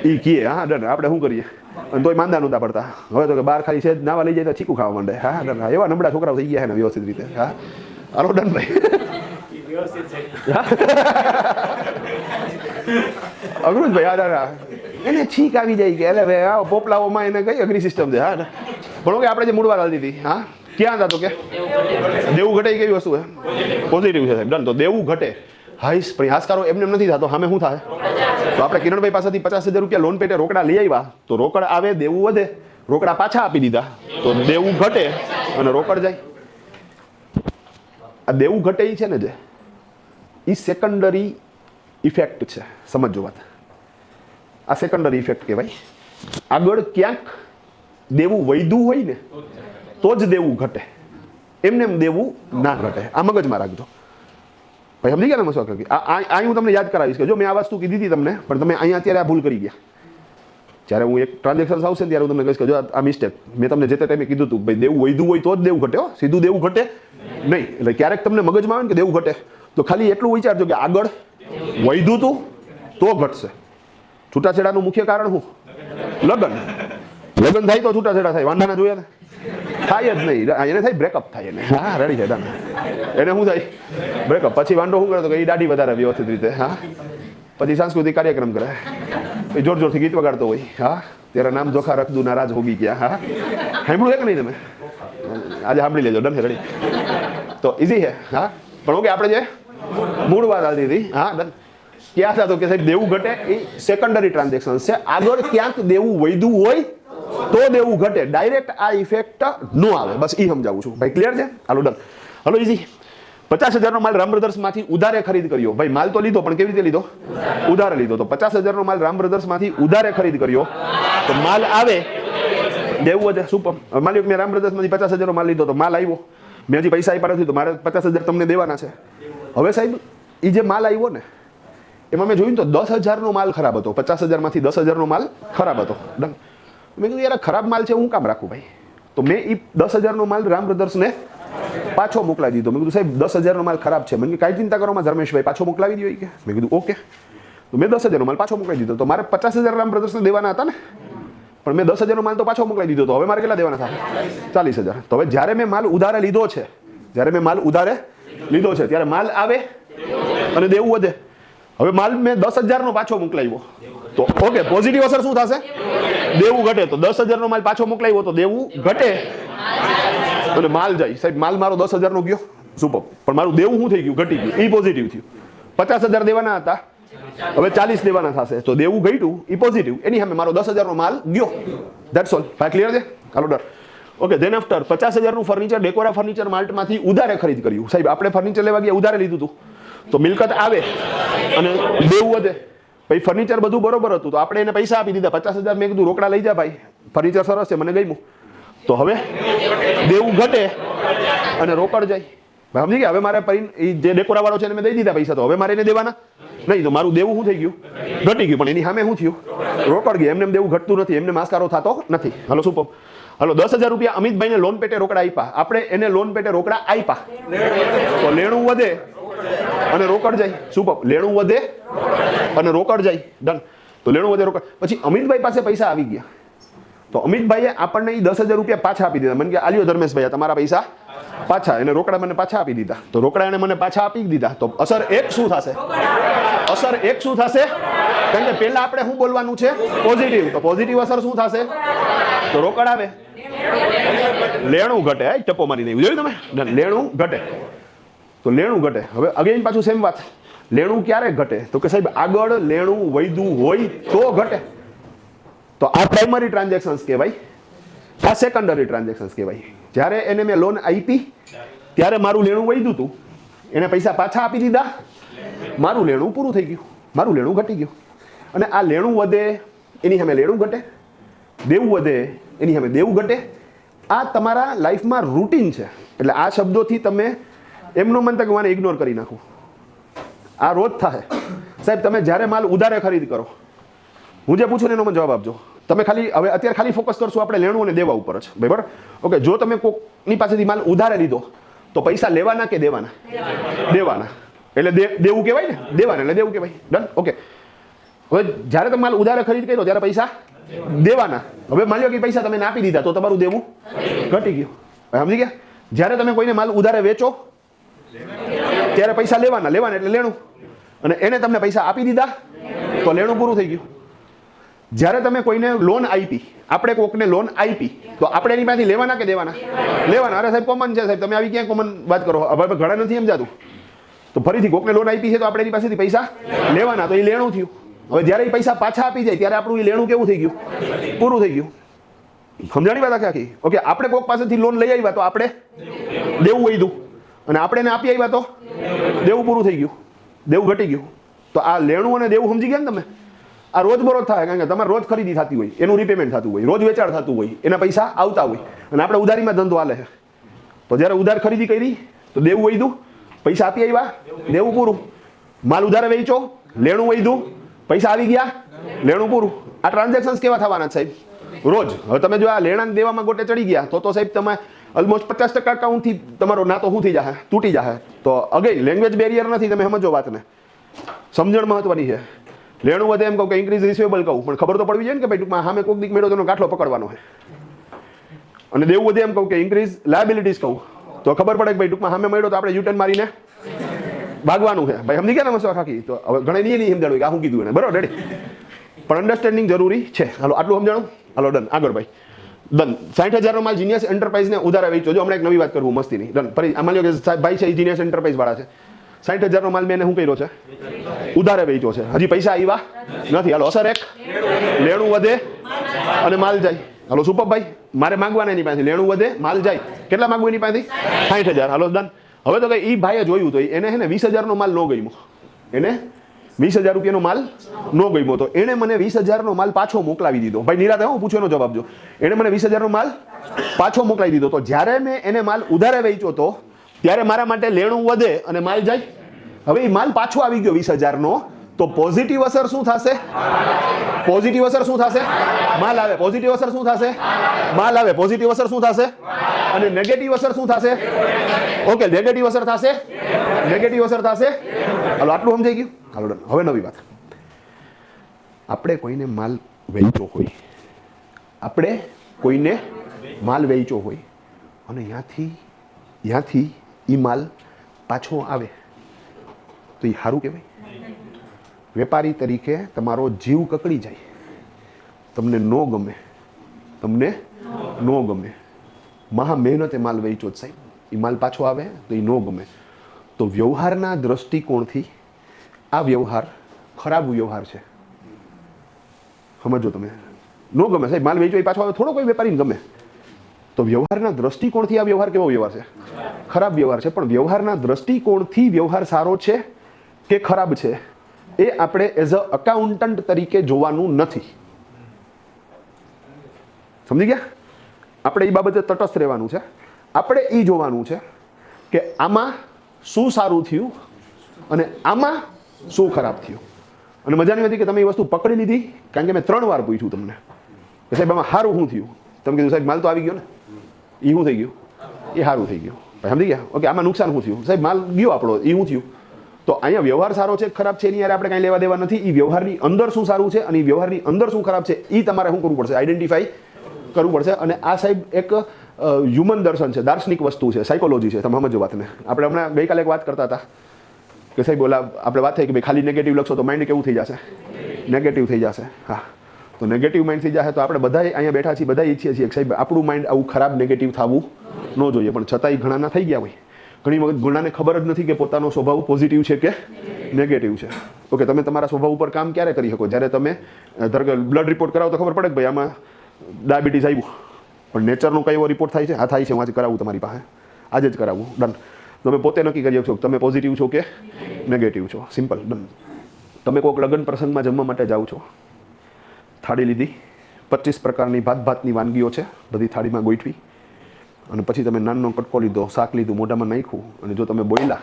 [SPEAKER 1] એ કહે. હા, ડન. આપણે શું કરીએ? અને તોય માંદા નહોતા પડતા. હવે તો કે બહાર ખાલી છે નાવા લઈ જાય તો છીકું ખાવા માંડે. હા, ડન. એવા નબળા છોકરાઓ થઈ ગયા છે ને વ્યવસ્થિત રીતે. હા, હાલો, ડન ભાઈ. અઘરું જ ભાઈ. હા, એને છીક આવી જાય કે એટલે ભાઈ પોપલાઓમાં એને કઈ અઘરી સિસ્ટમ છે. હા, પણ ઓકે, આપણે જે મૂળ વાત આવતી હતી, હા, ક્યાં હતા? તો કે દેવું ઘટે કેવી વસ્તુ છે? પોઝિટિવ છે સાહેબ. ડન. તો દેવું ઘટે. હાઈસ પણ હાસકારો એમને નથી થતો, સામે શું થાય? તો આપણે કિરણભાઈ પાસેથી 50,000 રૂપિયા લોન પેટે રોકડા લઈ આવ્યા, તો રોકડ આવે, દેવું વધે, રોકડા પાછા આપી દીધા, તો દેવું ઘટે અને રોકડ જાય. આ દેવું ઘટે છે ને, જે એ સેકન્ડરી ઇફેક્ટ છે. સમજો વાત. આ સેકન્ડરી ઇફેક્ટ કહેવાય. આગળ ક્યાંક દેવું વૈધું હોય ને તો જ દેવું ઘટે, એમને એમ દેવું ના ઘટે. આ મગજમાં રાખજો ભાઈ. સમજી ગયા ને મસવા? આ હું તમને યાદ કરાવીશ કે જો મેં આ વસ્તુ કીધી હતી તમને, પણ તમે અહીંયા અત્યારે આ ભૂલ કરી ગયા. જ્યારે હું એક ટ્રાન્ઝેક્શન આવશે ત્યારે હું તમને કહીશ કે જો આ મિસ્ટેક મેં તમને જે તે ટાઈમે કીધું હતું ભાઈ, દેવું વૈધું હોય તો જ દેવું ઘટે. સીધું દેવું ઘટે નહીં. એટલે ક્યારેક તમને મગજમાં આવે ને કે દેવું ઘટે, તો ખાલી એટલું વિચારજો કે આગળ વૈધું હતું તો ઘટશે. છૂટાછેડાનું મુખ્ય કારણ શું? લગ્ન. લગ્ન થાય તો છૂટાછેડા થાય. વાંધાના જોયા ને? થાય જ નહીં. એને થાય બ્રેકઅપ થાય. એને હા, રેડી છે. એને શું થાય? બ્રેકઅપ. પછી વાંધો શું કરે? તો કે એ દાઢી વધારે વ્યવસ્થિત રીતે. હા, પછી સાંસ્કૃતિક કાર્યક્રમ કરે, જોર જોરથી ગીત વગાડતો હોય. હા, ત્યારે નામ જોખા રખદું ના રાજ હોગી ગયા. હા, સાંભળ્યું એક નહીં તમે? આજે સાંભળી લેજો. ડન છે? રેડી? તો ઇઝી છે. હા, પણ ઓકે, આપણે જે મૂળ વાત આવતી હતી, હા, ડન. ક્યાં હતા? તો કે સાહેબ દેવું ઘટે એ સેકન્ડરી ટ્રાન્ઝેક્શન છે. આગળ ક્યાંક દેવું વૈધું હોય તો દેવું ઘટે, ડાયરેક્ટ આ ઇફેક્ટ ન આવે. બસ એ સમજાવું છું ભાઈ. ક્લિયર છે? હાલો, ડન. Hello, easy. 50,000 નો માલ રામ બ્રધર્સ માંથી ઉધારે ખરીદ કર્યો. ભાઈ માલ તો લીધો, પણ કેવી રીતે લીધો? ઉધારે લીધો. તો 50,000 નો માલ રામ બ્રધર્સ માંથી ઉધારે ખરીદ કર્યો, તો માલ આવે, દેવું વધે. સુપર. માલિક મેં રામ બ્રધર્સ માંથી 50,000 નો માલ લીધો, તો માલ આવ્યો. મેં હજી પૈસા આપ્યા નથી તો મારે 50,000 તમને દેવાના છે. હવે સાહેબ એ જે માલ આવ્યો ને એમાં મેં જોયું તો 10,000નો માલ ખરાબ હતો. 50,000માંથી 10,000નો માલ ખરાબ હતો. ડન. મેં કીધું યાર ખરાબ માલ છે હું કામ રાખું ભાઈ. તો મેં એ 10,000નો માલ રામ બ્રધર્સને પાછો મોકલાવી દીધો. મેં કીધું સાહેબ 10,000નો માલ ખરાબ છે. મને કાંઈ ચિંતા કરવામાં ધર્મેશભાઈ પાછો મોકલાવી દો કે. મેં કીધું ઓકે. તો મેં 10,000નો માલ પાછો મોકલાવી દીધો. તો મારે 50,000 રામ બ્રધર્સને દેવાના હતા ને, પણ મેં 10,000નો માલ તો પાછો મોકલાવી દીધો. તો હવે મારે કેટલા દેવાના થાય? 40,000. તો હવે જ્યારે મેં માલ ઉધારે લીધો છે, ત્યારે માલ આવે અને દેવું વધે. હવે માલ મેં 10,000નો પાછો મોકલાવ્યો તો ઓકે, પોઝિટિવ અસર શું થશે? દેવું ઘટે. તો 10,000નો માલ પાછો મોકલાવ્યો તો દેવું ઘટે અને માલ જાય. સાહેબ માલ મારો 10,000નો ગયો, સુપર, પણ મારું દેવું શું થઈ ગયું? ઘટી ગયું. એ પોઝિટિવ થયું. 50,000 દેવાના હતા, હવે 40 દેવાના થશે. તો દેવું ઘટ્યું, એ પોઝિટિવ. એની સામે મારો 10,000નો માલ ગયો. That's all. ભાઈ ક્લિયર છે? હાલો ડર. ઓકે, ધેન આફ્ટર 50,000નું ફર્નિચર ડેકોરા ફર્નિચર માર્ટમાંથી ઉધારે ખરીદ કર્યું. સાહેબ આપણે ફર્નિચર લેવા ગયા ઉધારે લીધું હતું, તો મિલકત આવે અને દેવું વધે. ભાઈ ફર્નિચર બધું બરોબર હતું તો આપણે એને પૈસા આપી દીધા 50,000. મેં કીધું રોકડા લઈ જા ભાઈ, ફર્નિચર સરસ છે, મને ગમ્યું. તો હવે દેવું ઘટે અને રોકડ જાય. ભાઈ સમજી ગયા? હવે મારે જે ડેકોરા વાળો છે એને મેં દઈ દીધા પૈસા, તો હવે મારે એને દેવાના નહીં. તો મારું દેવું શું થઈ ગયું? ઘટી ગયું. પણ એની સામે શું થયું? રોકડ ગઈ. એમને દેવું ઘટતું નથી, એમને માસ્કારો થતો નથી. હાલો સુપર. હાલો 10,000 રૂપિયા અમિતભાઈને લોન પેટે રોકડા આપ્યા. આપણે એને લોન પેટે રોકડા આપ્યા તો લેણું વધે અને રોકડ જાય. સુપર. લેણું વધે અને રોકડ જાય. ડન. તો લેણું વધે રોકડ. પછી અમિતભાઈ પાસે પૈસા આવી ગયા તો અમિતભાઈએ આપણને એ 10,000 રૂપિયા પાછા આપી દીધા. મને કે આલ્યો ધર્મેશભાઈ તમારા પૈસા પાછા. એને રોકડા મને પાછા આપી દીધા. તો રોકડા એને મને પાછા આપી દીધા. તો અસર એક શું થશે? કારણ કે પહેલા આપણે શું બોલવાનું છે? પોઝિટિવ. તો પોઝિટિવ અસર શું થશે? તો રોકડ આવે, લેણું ઘટે. ટપ્પો મારી નહીં, જોયું તમે? લેણું ઘટે. તો લેણું ઘટે. હવે અગેન પાછું સેમ વાત. લેણું ક્યારે ઘટે? તો કે સાહેબ આગળ લેણું વૈધું હોય તો ઘટે. તો આ પ્રાઇમરી ટ્રાન્ઝેક્શન્સ કહેવાય, આ સેકન્ડરી ટ્રાન્ઝેક્શન્સ કહેવાય. જ્યારે એને મેં લોન આપી ત્યારે મારું લેણું વૈધું હતું, એને પૈસા પાછા આપી દીધા, મારું લેણું પૂરું થઈ ગયું, મારું લેણું ઘટી ગયું. અને આ લેણું વધે એની સામે લેણું ઘટે, દેવું વધે એની સામે દેવું ઘટે. આ તમારા લાઈફમાં રૂટીન છે. એટલે આ શબ્દોથી તમે એમનો મન તક મને ઇગ્નોર કરી નાખું. આ રોજ થાય. સાહેબ તમે જ્યારે માલ ઉધારે ખરીદ કરો, હું જે પૂછું ને એનો મને જવાબ આપજો. તમે ખાલી હવે અત્યારે ખાલી ફોકસ કરશું આપણે લેણું અને દેવા ઉપર જ, બરાબર? ઓકે, જો તમે કોકની પાસેથી માલ ઉધારે લીધો તો પૈસા લેવાના કે દેવાના? દેવાના. એટલે દેવું કહેવાય ને, દેવાના એટલે દેવું કહેવાય. ડન. ઓકે, હવે જ્યારે તમે માલ ઉધારે ખરીદ કર્યો ત્યારે પૈસા દેવાના. હવે માની લો કે પૈસા તમે આપી દીધા તો તમારું દેવું ઘટી ગયું. સમજી ગયા? જ્યારે તમે કોઈને માલ ઉધારે વેચો ત્યારે પૈસા લેવાના એટલે લેણું, અને એને તમને પૈસા આપી દીધા તો લેણું પૂરું થઈ ગયું. જ્યારે તમે કોઈને લોન આપી, આપણે કોકને લોન આપી તો આપણે એની પાસેથી લેવાના કે દેવાના? લેવાના. અરે સાહેબ કોમન છે સાહેબ, તમે આવી ક્યાં કોમન વાત કરો? હવે ઘણા નથી સમજાતું. તો ફરીથી કોકને લોન આપી છે તો આપણે એની પાસેથી પૈસા લેવાના, તો એ લેણું થયું. હવે જ્યારે એ પૈસા પાછા આપી જાય ત્યારે આપણું એ લેણું કેવું થઈ ગયું? પૂરું થઈ ગયું. સમજાણી વાત આખી? ઓકે, આપણે કોક પાસેથી લોન લઈ આવ્યા તો આપણે દેવું વધ્યું, અને આપણે એને આપી આવ્યા તો દેવું પૂરું થઈ ગયું, દેવું ઘટી ગયું. તો આ લેણું અને દેવું સમજી ગયા ને તમે? આ રોજબરોજ થાય, કારણ કે તમારે રોજ ખરીદી થતી હોય, એનું રિપેમેન્ટ થતું હોય, રોજ વેચાણ થતું હોય, એના પૈસા આવતા હોય, અને આપણે ઉધારીમાં ધંધો હાલે છે. તો જ્યારે ઉધાર ખરીદી કરી તો દેવું વધ્યું, પૈસા આપી આવ્યા, દેવું પૂરું. માલ ઉધારે વેચો, લેણું વધ્યું, પૈસા આવી ગયા, લેણું પૂરું. આ ટ્રાન્ઝેક્શન્સ કેવા થવાના સાહેબ? રોજ. હવે તમે જો આ લેણા દેવામાં ગોટે ચડી ગયા તો સાહેબ તમે ઓલમોસ્ટ 50% અકાઉન્ટથી તમારો નાતો શું થઈ જાય? તૂટી જાય. તો અગેન લેંગ્વેજ બેરિયર નથી, તમે સમજો વાતને. સમજણ મહત્વની છે. લેણું વધે એમ કહું કે ઇન્ક્રીઝ રિસીવેબલ કહું, પણ ખબર તો પડવી જોઈએ ને કે ભાઈ ટૂંકમાં સામે કોક દીક મેળો તેનો ગાંઠલો પકડવાનો છે. અને દેવું વધે એમ કહું કે ઇન્ક્રીઝ લાયબિલિટીઝ કહું તો ખબર પડે કે ભાઈ ટૂંકમાં સામે મળ્યો તો આપણે યુટર્ન મારીને ભાગવાનું છે. ભાઈ સમજી ગયા ને મસવા ખાકી? તો હવે ઘણા નહીં સમજાણું કે આ શું કીધું એને, બરોબર? રેડી? પણ અન્ડરસ્ટેન્ડિંગ જરૂરી છે. હાલો આટલું સમજાણું. હાલો ડન. આગળ ભાઈ ડન. 60,000નો માલ જીનિયસ એન્ટરપ્રાઇઝને ઉધારે વેચો. જો હમણાં એક નવી વાત કરવું મસ્તીની. ડન. ફરી આમાં લ્યો કે ભાઈ છે એ જીનિયસ એન્ટરપ્રાઇઝ વાળા છે, 60,000નો માલ મેં એને શું કર્યો છે? ઉધારે વેચ્યો છે. હજી પૈસા આવ્યા નથી. હાલો અસર એક, લેણું વધે અને માલ જાય. હાલો સુપરભાઈ, મારે માંગવાના એની પાસે, લેણું વધે માલ જાય. કેટલા માંગવું એની પાસેથી? 60,000. હાલો ડન. હવે તો કઈ એ ભાઈએ જોયું તો એને હે ને 20,000નો માલ ન ગમ્યો, એને 20,000 રૂપિયાનો માલ ન ગમ્યો તો એણે મને 20,000નો માલ પાછો મોકલાવી દીધો. ભાઈ નિરાતે હું પૂછ્યો એનો જવાબ જો. એણે મને 20,000નો માલ પાછો મોકલાવી દીધો તો જ્યારે મેં એને માલ ઉધારે વેચ્યો તો ત્યારે મારા માટે લેણું વધે અને માલ જાય. હવે એ માલ પાછો આવી ગયો 20,000નો તો પોઝિટિવ અસર શું થશે? પોઝિટિવ અસર શું થશે? માલ આવે. પોઝિટિવ અસર શું થશે? માલ આવે. પોઝિટિવ અસર શું થશે? અને નેગેટિવ અસર શું થશે? ઓકે, નેગેટિવ અસર થશે. નેગેટિવ અસર થશે. હાલો આટલું સમજાઈ ગયું. હાલો ડન. હવે નવી વાત. આપણે કોઈને માલ વેચ્યો હોય, આપણે કોઈને માલ વેચ્યો હોય અને ત્યાંથી એ માલ પાછો આવે તો એ સારું કહેવાય? વેપારી તરીકે તમારો જીવ કકડી જાય, તમને ન ગમે, તમને ન ગમે. મહા મહેનતે માલ વેચ્યો સાહેબ, એ માલ પાછો આવે તો એ ન ગમે. તો વ્યવહારના દ્રષ્ટિકોણથી આ વ્યવહાર ખરાબ વ્યવહાર છે. સમજો તમે. ન ગમે સાહેબ, માલ વેચો એ પાછો આવે, થોડો કોઈ વેપારીને ગમે. તો વ્યવહારના દ્રષ્ટિકોણથી આ વ્યવહાર કેવો વ્યવહાર છે? ખરાબ વ્યવહાર છે. પણ વ્યવહારના દ્રષ્ટિકોણથી વ્યવહાર સારો છે કે ખરાબ છે એ આપણે એઝ અ અકાઉન્ટન્ટ તરીકે જોવાનું નથી. સમજી ગયા? આપણે એ બાબતે તટસ્થ રહેવાનું છે. આપણે એ જોવાનું છે કે આમાં શું સારું થયું અને આમાં શું ખરાબ થયું. અને મજાની હતી કે તમે એ વસ્તુ પકડી લીધી, કારણ કે મેં 3 વાર પૂછ્યું તમને કે સાહેબ આમાં સારું શું થયું. તમે કીધું સાહેબ માલ તો આવી ગયો ને. એ શું થઈ ગયું? એ સારું થઈ ગયું. સમજી ગયા? ઓકે, આમાં નુકસાન શું થયું? સાહેબ માલ ગયો આપણો, એ શું થયું? તો અહીંયા વ્યવહાર સારો છે ખરાબ છે એની યાર આપણે કાંઈ લેવા દેવા નથી. એ વ્યવહારની અંદર શું સારું છે અને એ વ્યવહારની અંદર શું ખરાબ છે એ તમારે શું કરવું પડશે? આઈડેન્ટિફાઈ કરવું પડશે. અને આ સાહેબ એક હ્યુમન દર્શન છે, દાર્શનિક વસ્તુ છે, સાયકોલોજી છે. તમે સમજો વાતને. આપણે હમણાં ગઈકાલે એક વાત કરતા હતા કે સાહેબ ઓલા આપણે વાત થઈ કે ભાઈ ખાલી નેગેટિવ લખશો તો માઇન્ડ કેવું થઈ જશે? નેગેટિવ થઈ જશે. હા, તો નેગેટિવ માઇન્ડ થઈ જશે તો આપણે બધા અહીંયા બેઠા છીએ, બધા ઈચ્છીએ છીએ કે સાહેબ આપણું માઇન્ડ આવું ખરાબ નેગેટિવ થવું ન જોઈએ. પણ છતાંય ઘણાના થઈ ગયા હોય. ઘણી વખત ઘણાને ખબર જ નથી કે પોતાનો સ્વભાવ પોઝિટિવ છે કે નેગેટિવ છે. ઓકે, તમે તમારા સ્વભાવ ઉપર કામ ક્યારે કરી શકો? જ્યારે તમે ધારો કે બ્લડ રિપોર્ટ કરાવો તો ખબર પડે કે ભાઈ આમાં ડાયાબિટીસ આવ્યું. પણ નેચરનો કઈ એવો રિપોર્ટ થાય છે? હા થાય છે, હું આજે કરાવું તમારી પાસે, આજે જ કરાવું. ડન. તમે પોતે નક્કી કરી શકશો તમે પોઝિટિવ છો કે નેગેટિવ છો. સિમ્પલ. ડન. તમે કોઈક લગ્ન પ્રસંગમાં જમવા માટે જાઓ છો, થાળી લીધી, 25 પ્રકારની ભાતની વાનગીઓ છે, બધી થાળીમાં ગોઠવી અને પછી તમે નાનનો કટકો લીધો, શાક લીધું, મોઢામાં નાખ્યું અને જો તમે બોલ્યા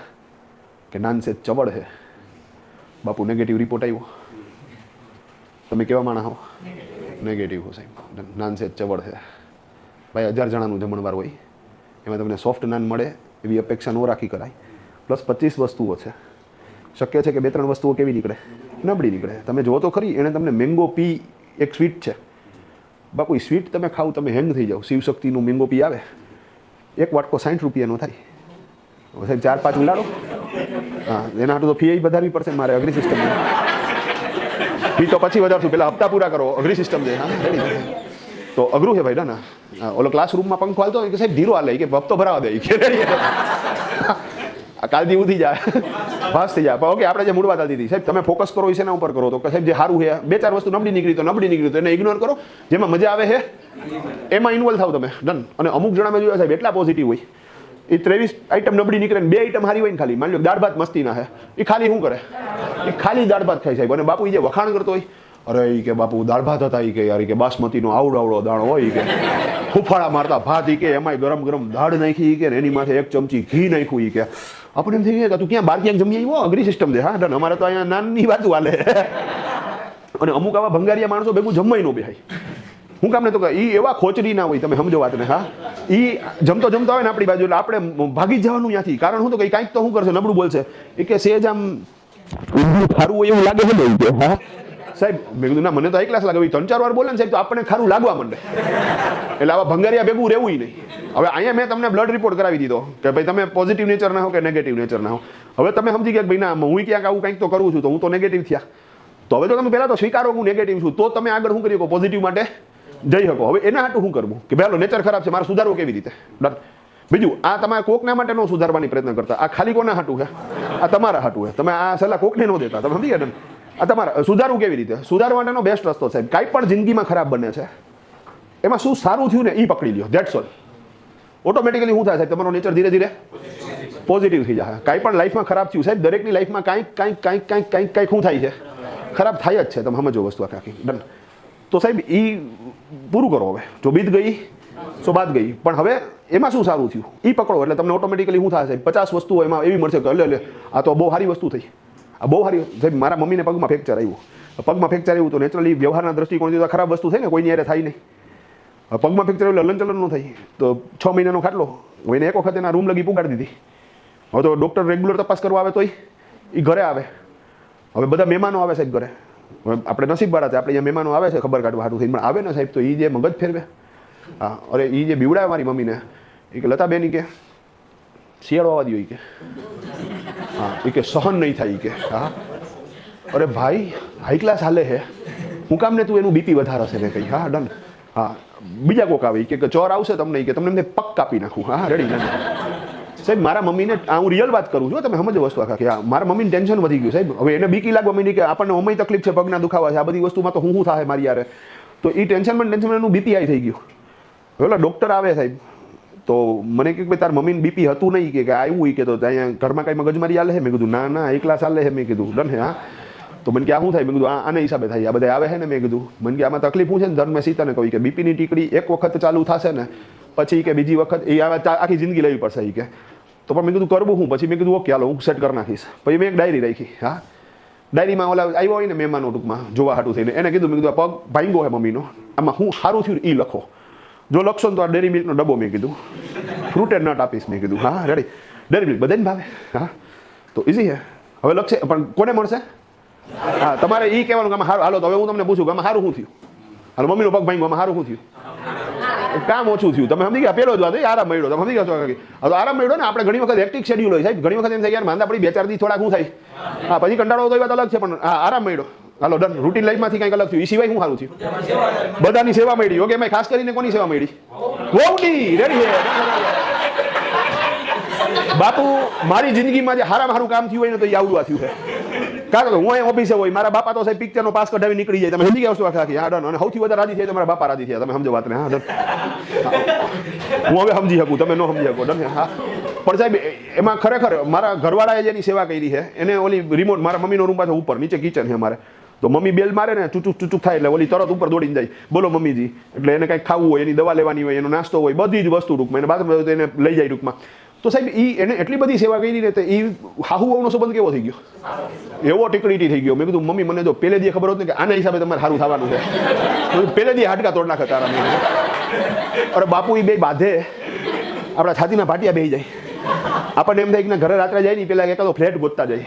[SPEAKER 1] કે નાન સેજ ચવડ છે, બાપુ નેગેટિવ રિપોર્ટ આવ્યો. તમે કેવા માણસ હો? નેગેટિવ હો સાહેબ. નાન સેજ ચવડ છે. ભાઈ 1000 જણાનું જમણવાર હોય, એમાં તમને સોફ્ટ નાન મળે એવી અપેક્ષા ન રાખી કરાય. પ્લસ 25 વસ્તુઓ છે. શક્ય છે કે 2-3 વસ્તુઓ કેવી નીકળે? નબળી નીકળે. તમે જો તો ખરી, એણે તમને મેંગો પી એક સ્વીટ છે, બાપુ એ સ્વીટ તમે ખાવ તમે હેંગ થઈ જાઓ. શિવશક્તિનું મેંગો પી આવે, એક વાટકો 60 રૂપિયાનો થાય. સાહેબ 4-5 ઉલાડો. હા, એના હાટું તો ફી વધારવી પડશે મારે. અઘરી સિસ્ટમ ફી તો પછી વધારશું, પેલા હપ્તા પૂરા કરો. અઘરી સિસ્ટમ છે. હા, તો અઘરું છે ભાઈ. ના ઓલો ક્લાસરૂમમાં પંખો હાલતો હોય કે સાહેબ ધીરો હાલે કે હપ્તો ભરાવા દે કે કાલથી ઉઠી જાય, ફાસ્ટ થઈ જાય. ઓકે, આપણે જે મૂળ વાત હતી સાહેબ, તમે ફોકસ કરો છે એના ઉપર કરો. તો સાહેબ જે સારું છે, 2-4 વસ્તુ નબળી નીકળી તો એને ઇગ્નોર કરો. જેમાં મજા આવે છે એમાં ઇન્વોલ્વ થાવ તમે. ડન. અને અમુક જણા મેં જોયા સાહેબ એટલા પોઝિટિવ હોય, એ 23 આઈટમ નબળી નીકળે ને 2 આઈટમ હારી હોય ને ખાલી. માની લો દાળ ભાત મસ્તી ના હે, એ ખાલી શું કરે? એ ખાલી દાળ ભાત ખાય સાહેબ. અને બાપુ જે વખાણ કરતો હોય, અરે એ કે બાપુ દાળ ભાત હતા, એ કે યાર કે બાસમતીનો આવડો દાણો હોય કે ફૂફાડા મારતા ભાત, એ કે એમાંય ગરમ દાળ નાખી કે એની માથે 1 ચમચી ઘી નાખ્યું. એ કે આપણે એમ થઈ ગયા તું ક્યાં બહાર ક્યાંક જમી આવ્યો? અઘરી સિસ્ટમ છે. હા, અમારે તો અહીંયા નાનની વાતું હાલે. અને અમુક આવા ભંગારિયા માણસો ભેગું જમવાય ન બેહાય. હું કામ ને તો એ એવા ખોચડી ના હોય, તમે સમજો વાતને. હા, એ જમતો આવે ને આપણી બાજુ એટલે આપણે ભાગી જવાનું ત્યાંથી. કારણ શું તો કે કાંઈક તો શું કરશે? નબળું બોલશે. એ કે સેજ આમ ખારું હોય એવું લાગે છે. હા સાહેબ, મેં કીધું ના મને તો એકલાસ લાગે. 3-4 વાર બોલે ને સાહેબ તો આપણને ખારું લાગવા માંડે. એટલે આવા ભંગારિયા ભેગું રહેવું નહીં. હવે અહીંયા મેં તમને બ્લડ રિપોર્ટ કરાવી દીધો કે ભાઈ તમે પોઝિટિવ નેચર ના હો કે નેગેટિવ નેચર ના હો. હવે તમે સમજી ગયા કે ભાઈ ના હું ક્યાંક આવું કંઈક તો કરું છું તો હું તો નેગેટિવ થયા. તો હવે તો તમે પહેલાં તો સ્વીકારો હું નેગેટિવ છું, તો તમે આગળ શું કરી શકો? પોઝિટિવ માટે જઈ શકો. હવે એના હાટું શું કરવું કે પહેલો નેચર ખરાબ છે, મારે સુધારવું કેવી રીતે? બીજું, આ તમારે કોકના માટે ન સુધારવાની પ્રયત્ન કરતા. આ ખાલી કોના હાટું છે? આ તમારા હાટું છે. તમે આ સલાહ કોકને ન દેતા. તમે સમજી ગયા? આ તમારે સુધારવું કેવી રીતે? સુધારવા માટેનો બેસ્ટ રસ્તો સાહેબ, કાંઈ પણ જિંદગીમાં ખરાબ બને છે એમાં શું સારું થયું ને એ પકડી લ્યો. That's all. ઓટોમેટિકલી શું થાય સાહેબ? તમારો નેચર ધીરે ધીરે પોઝિટિવ થઈ જાય. કાંઈ પણ લાઈફમાં ખરાબ થયું સાહેબ, દરેકની લાઈફમાં કાંઈક શું થાય છે, ખરાબ થાય જ છે. તમે સમજો વસ્તુ આખી ડન. તો સાહેબ એ પૂરું કરો. હવે જો બીત ગઈ સો બાદ ગઈ, પણ હવે એમાં શું સારું થયું એ પકડો, એટલે તમને ઓટોમેટિકલી શું થાય સાહેબ, 50 વસ્તુઓ એમાં એવી મળશે કે એટલે આ તો બહુ સારી વસ્તુ થઈ, આ બહુ સારી. સાહેબ મારા મમ્મીને પગમાં ફ્રેક્ચર આવ્યું, પગમાં ફ્રેક્ચર આવ્યું તો નેચરલી વ્યવહારના દ્રષ્ટિકોણથી તો ખરાબ વસ્તુ થઈ ને, કોઈની યારે થાય નહીં. પગમાં ફ્રેક્ચર આવ્યું હલનચલન ન થઈ તો 6 મહિનાનો ખાટલો, એને એક વખત એના રૂમ લગી પુગાડી દીધી. હવે તો ડૉક્ટર રેગ્યુલર તપાસ કરવા આવે તોય એ ઘરે આવે. હવે બધા મહેમાનો આવે સાહેબ ઘરે, આપણે નસીબવાળા છે, આપણે અહીંયા મહેમાનો આવે છે ખબર કાઢવા હાટું થઈને, પણ આવે ને સાહેબ તો એ જે મગજ ફેરવે. હા, અરે એ જે બીવડાવે મારી મમ્મીને, એ કે લતાબેન કે શિયાળો આવવા દો, કે હા એ કે સહન નહીં થાય કે. હા અરે ભાઈ હાઈ ક્લાસ હાલે છે, હું કામ ને તું એનું બીપી વધારે છે ને કંઈ. હા ડન. હા બીજા કોક આવે કે ચોર આવશે તમને, કે તમને એમને પગ કાપી નાખું. હા રેડી ના સાહેબ. મારા મમ્મીને હું રિયલ વાત કરું છું, તમે સમજો વસ્તુ આખા કે હા મારા મમ્મીને ટેન્શન વધી ગયું સાહેબ. હવે એને બીકી લાગવા માંડી કે આપણને અમય તકલીફ છે, પગના દુખાવા છે, આ બધી વસ્તુમાં તો હું થાય મારી યારે. તો એ ટેન્શનમાં એનું બીપી હાઈ થઈ ગયું. ઓલા ડૉક્ટર આવે સાહેબ તો મને કે ભાઈ તાર મમ્મીને બીપી હતું નહીં, કે આવ્યું કે તો અહીંયા ઘરમાં કાંઈ મગજમારી હાલે છે. મેં કીધું ના ના એકલા ચાલે છે. મેં કીધું ડન હે. હા તો મને કે આ શું થાય? મેં કીધું આના હિસાબે થાય, આ બધા આવે છે ને. મેં કીધું મને કે આમાં તકલીફ શું છે ને, ધર્મ મેં સીતાને કહ્યું કે બીપીની ટીકડી એક વખત ચાલુ થશે ને પછી કે બીજી વખત એ આખી જિંદગી લેવી પડશે એ કે. તો પણ મેં કીધું કરવું હું? પછી મેં કીધું ઓકે હાલો હું સેટ કરી નાખીશ. પછી મેં એક ડાયરી રાખી. હા ડાયરીમાં ઓલા આવ્યો હોય ને મહેમાનો ટૂંકમાં જોવા હાટું થઈને, એને કીધું મેં કીધું પગ ભાંગો છે મમ્મીનો, આમાં હું સારું થયું એ લખો. જો લખશો ને તો આ ડેરી મિલ્કનો ડબ્બો મેં કીધું ફ્રૂટેડ નટ આપીશ. મેં કીધું હા રેડી. ડેરી મિલ્ક બધાને ભાવે. હા તો ઇઝી છે. હવે લખશે પણ કોને મળશે? હા તમારે એ કહેવાનું કે આમાં સારું. હાલો તો હવે હું તમને પૂછું કે આમાં સારું શું થયું? હાલો મમ્મીનો પગ ભાંગ્યો, આમાં સારું શું થયું? કામ ઓછું થયું. તમે સમજી ગયા? પેલો જ વાત આરામ મળ્યો. તમે સમજી ગયા? હવે આરામ મળ્યો ને. આપણે ઘણી વખત હેક્ટિક શેડ્યુલ હોય સાહેબ, ઘણી વખત એમ થાય યાર માંદા પડી 2-4 દી થોડાક શું થાય. હા પછી કંટાળો તો એ વાત અલગ છે, પણ હા આરામ મળ્યો. હાલો ડન. રૂટીન લાઈફમાંથી કંઈક અલગ થયું. એ સિવાય શું સારું થયું? બધાની સેવા મળી. ઓકે એમાં ખાસ કરીને કોની સેવા મળી? વહુની. રેડી છે બાપુ. મારી જિંદગીમાં જે સારામાં સારું કામ થયું હોય ને તો એ આવડું થયું છે. કારણ કે હું અહીં ઓફિસે હોય, મારા બાપા તો સાહેબ પિક્ચરનો પાસ કઢાવી નીકળી જાય. તમે સમજી ગયા વસ્તુ આખી? હા ડન. અને સૌથી વધારે રાજી થાય તો મારા બાપા રાજી થયા. તમે સમજો વાતને? હા ડન. હું હવે સમજી શકું, તમે ન સમજી શકો. ડન. હા પણ સાહેબ એમાં ખરેખર મારા ઘરવાળાએ જેની સેવા કરી છે એને ઓલી રિમોટ, મારા મમ્મીનો રૂમ પાછો ઉપર, નીચે કિચન છે અમારે, તો મમ્મી બેલ મારે ને ચૂચુક થાય એટલે ઓલી તરત ઉપર દોડીને જાય, બોલો મમ્મીજી. એટલે એને કંઈક ખાવું હોય, એની દવા લેવાની હોય, એનો નાસ્તો હોય, બધી જ વસ્તુ ટૂંકમાં એને બાદ એને લઈ જાય ટૂંકમાં. તો સાહેબ એને એટલી બધી સેવા કરી ને એ હાહુ વહુનો સંબંધ કેવો થઈ ગયો? એવો ટીકડીટી થઈ ગયો. મેં કીધું મમ્મી મને જો પહેલે દી ખબર હોત ને કે આના હિસાબે તમારે સારું થવાનું છે, પહેલે દી હાડકા તોડ નાખે તારા. અરે બાપુ એ બે બાંધે આપણા છાતીના ભાટિયા બેસી જાય. આપણને એમ થાય કે ઘરે રાત્રે જાય ને પેલા એકાદો ફ્લેટ ગોતતા જાય,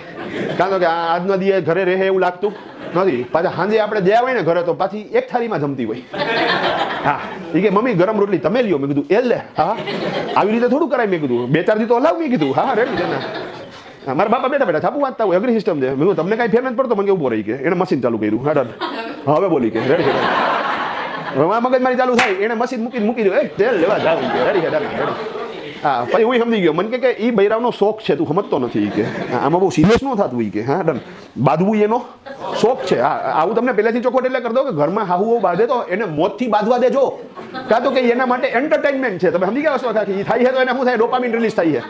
[SPEAKER 1] કારણ કે આજના દી ઘરે રહે એવું લાગતું નથી. પાછા સાંજે આપણે ગયા હોય ને ઘરે તો પાછી એક થાળીમાં જમતી હોય. હા એ કે મમ્મી ગરમ રોટલી તમે લ્યો. મેં કીધું એ લે. હા આવી રીતે થોડું કરાય. મેં કીધું 2-4 દી તો હલાવ. મેં કીધું હા રેડી છે. મારા બાપા બેઠા છાપું વાંચતા હોય, અઘરી સિસ્ટમ છે. મેં કીધું તમને કાંઈ ફેર નથી પડતો? મને ઉભો રહી કે એને મશીન ચાલુ કર્યું. હા હવે બોલી કે રેડી છે. હવે મગજ મારી ચાલુ થાય, એને મશીન મૂકી દો, તેલ લેવા જાવ કે રેડી છે. રેડી. હા પછી હું સમજી ગયો. મને કે એ બૈરાવનો શોખ છે, તું સમજતો નથી કે આમાં બહુ સિરિયસ ન થતું હોય કે. હા ડન. બાંધવું એનો શોખ છે. હા આવું તમને પહેલેથી ચોખવટ એટલે કરી દો કે ઘરમાં હાહુઓ બાંધે તો એને મોતથી બાંધવા દેજો, કાં તો કે એના માટે એન્ટરટેનમેન્ટ છે. તમે સમજી ગયા વસ્તુ આખી? થાય છે તો એને શું થાય? ડોપામિન રિલીઝ થાય છે.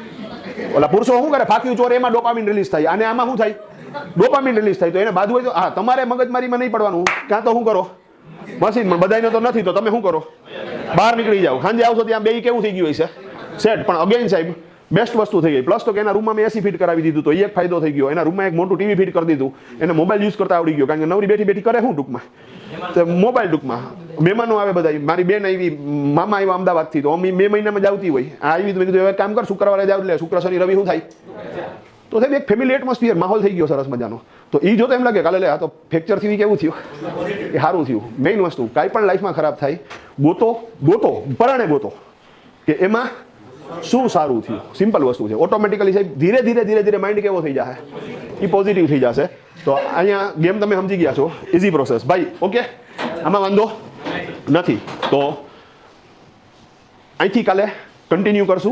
[SPEAKER 1] ઓલા પુરુષો શું કરે? ફાક્યું ચોર, એમાં ડોપામિન રિલીઝ થાય. અને આમાં શું થાય? ડોપામિન રિલીઝ થાય. તો એને બાંધવું હોય તો હા તમારે મગજમારીમાં નહીં પડવાનું. કાં તો શું કરો? મશીનમાં. બધાને તો નથી તો તમે શું કરો? બહાર નીકળી જાઓ. સાંજે આવશો ત્યાં બે કેવું થઈ ગયું હશે? સેટ. પણ અગેન સાહેબ બેસ્ટ વસ્તુ થઈ ગઈ. પ્લસ તો કે એના રૂમમાં મેં એસી ફિટ કરાવી દીધું, તો એ એક ફાયદો થઈ ગયો. એના રૂમમાં એક મોટું ટીવી ફિટ કરી દીધું. એને મોબાઈલ યુઝ કરતા આવડી ગયો, કારણ કે નવરી બેઠી કરે શું ટૂંકમાં તો મોબાઈલ ટૂંકમાં. મહેમાનો આવે બધા. મારી બેન આવી, મામા આવ્યા અમદાવાદથી, તો અમે 2 મહિનામાં જ આવતી હોય. આ આવી તો મેં કીધું હવે કામ કર, શુક્રવારે જાવ એટલે શુક્ર શનિ રવિ શું થાય. તો સાહેબ એક ફેમિલી એટમોસ્ફિયર માહોલ થઈ ગયો સરસ મજાનો. તો એ જો તો એમ લાગે કાલે આ તો ફ્રેક્ચર થયું કેવું થયું એ સારું થયું. મેઇન વસ્તુ કાંઈ પણ લાઈફમાં ખરાબ થાય ગોતો પરાણે ગોતો કે એમાં શું સારું થયું. સિમ્પલ વસ્તુ છે. ઓટોમેટિકલી સાહેબ ધીરે ધીરે માઇન્ડ કેવો થઈ જશે? એ પોઝિટિવ થઈ જશે. તો અહીંયા ગેમ તમે સમજી ગયા છો. ઇઝી પ્રોસેસ ભાઈ. ઓકે આમાં વાંધો નથી. તો અહીંથી કાલે કન્ટિન્યુ કરશું.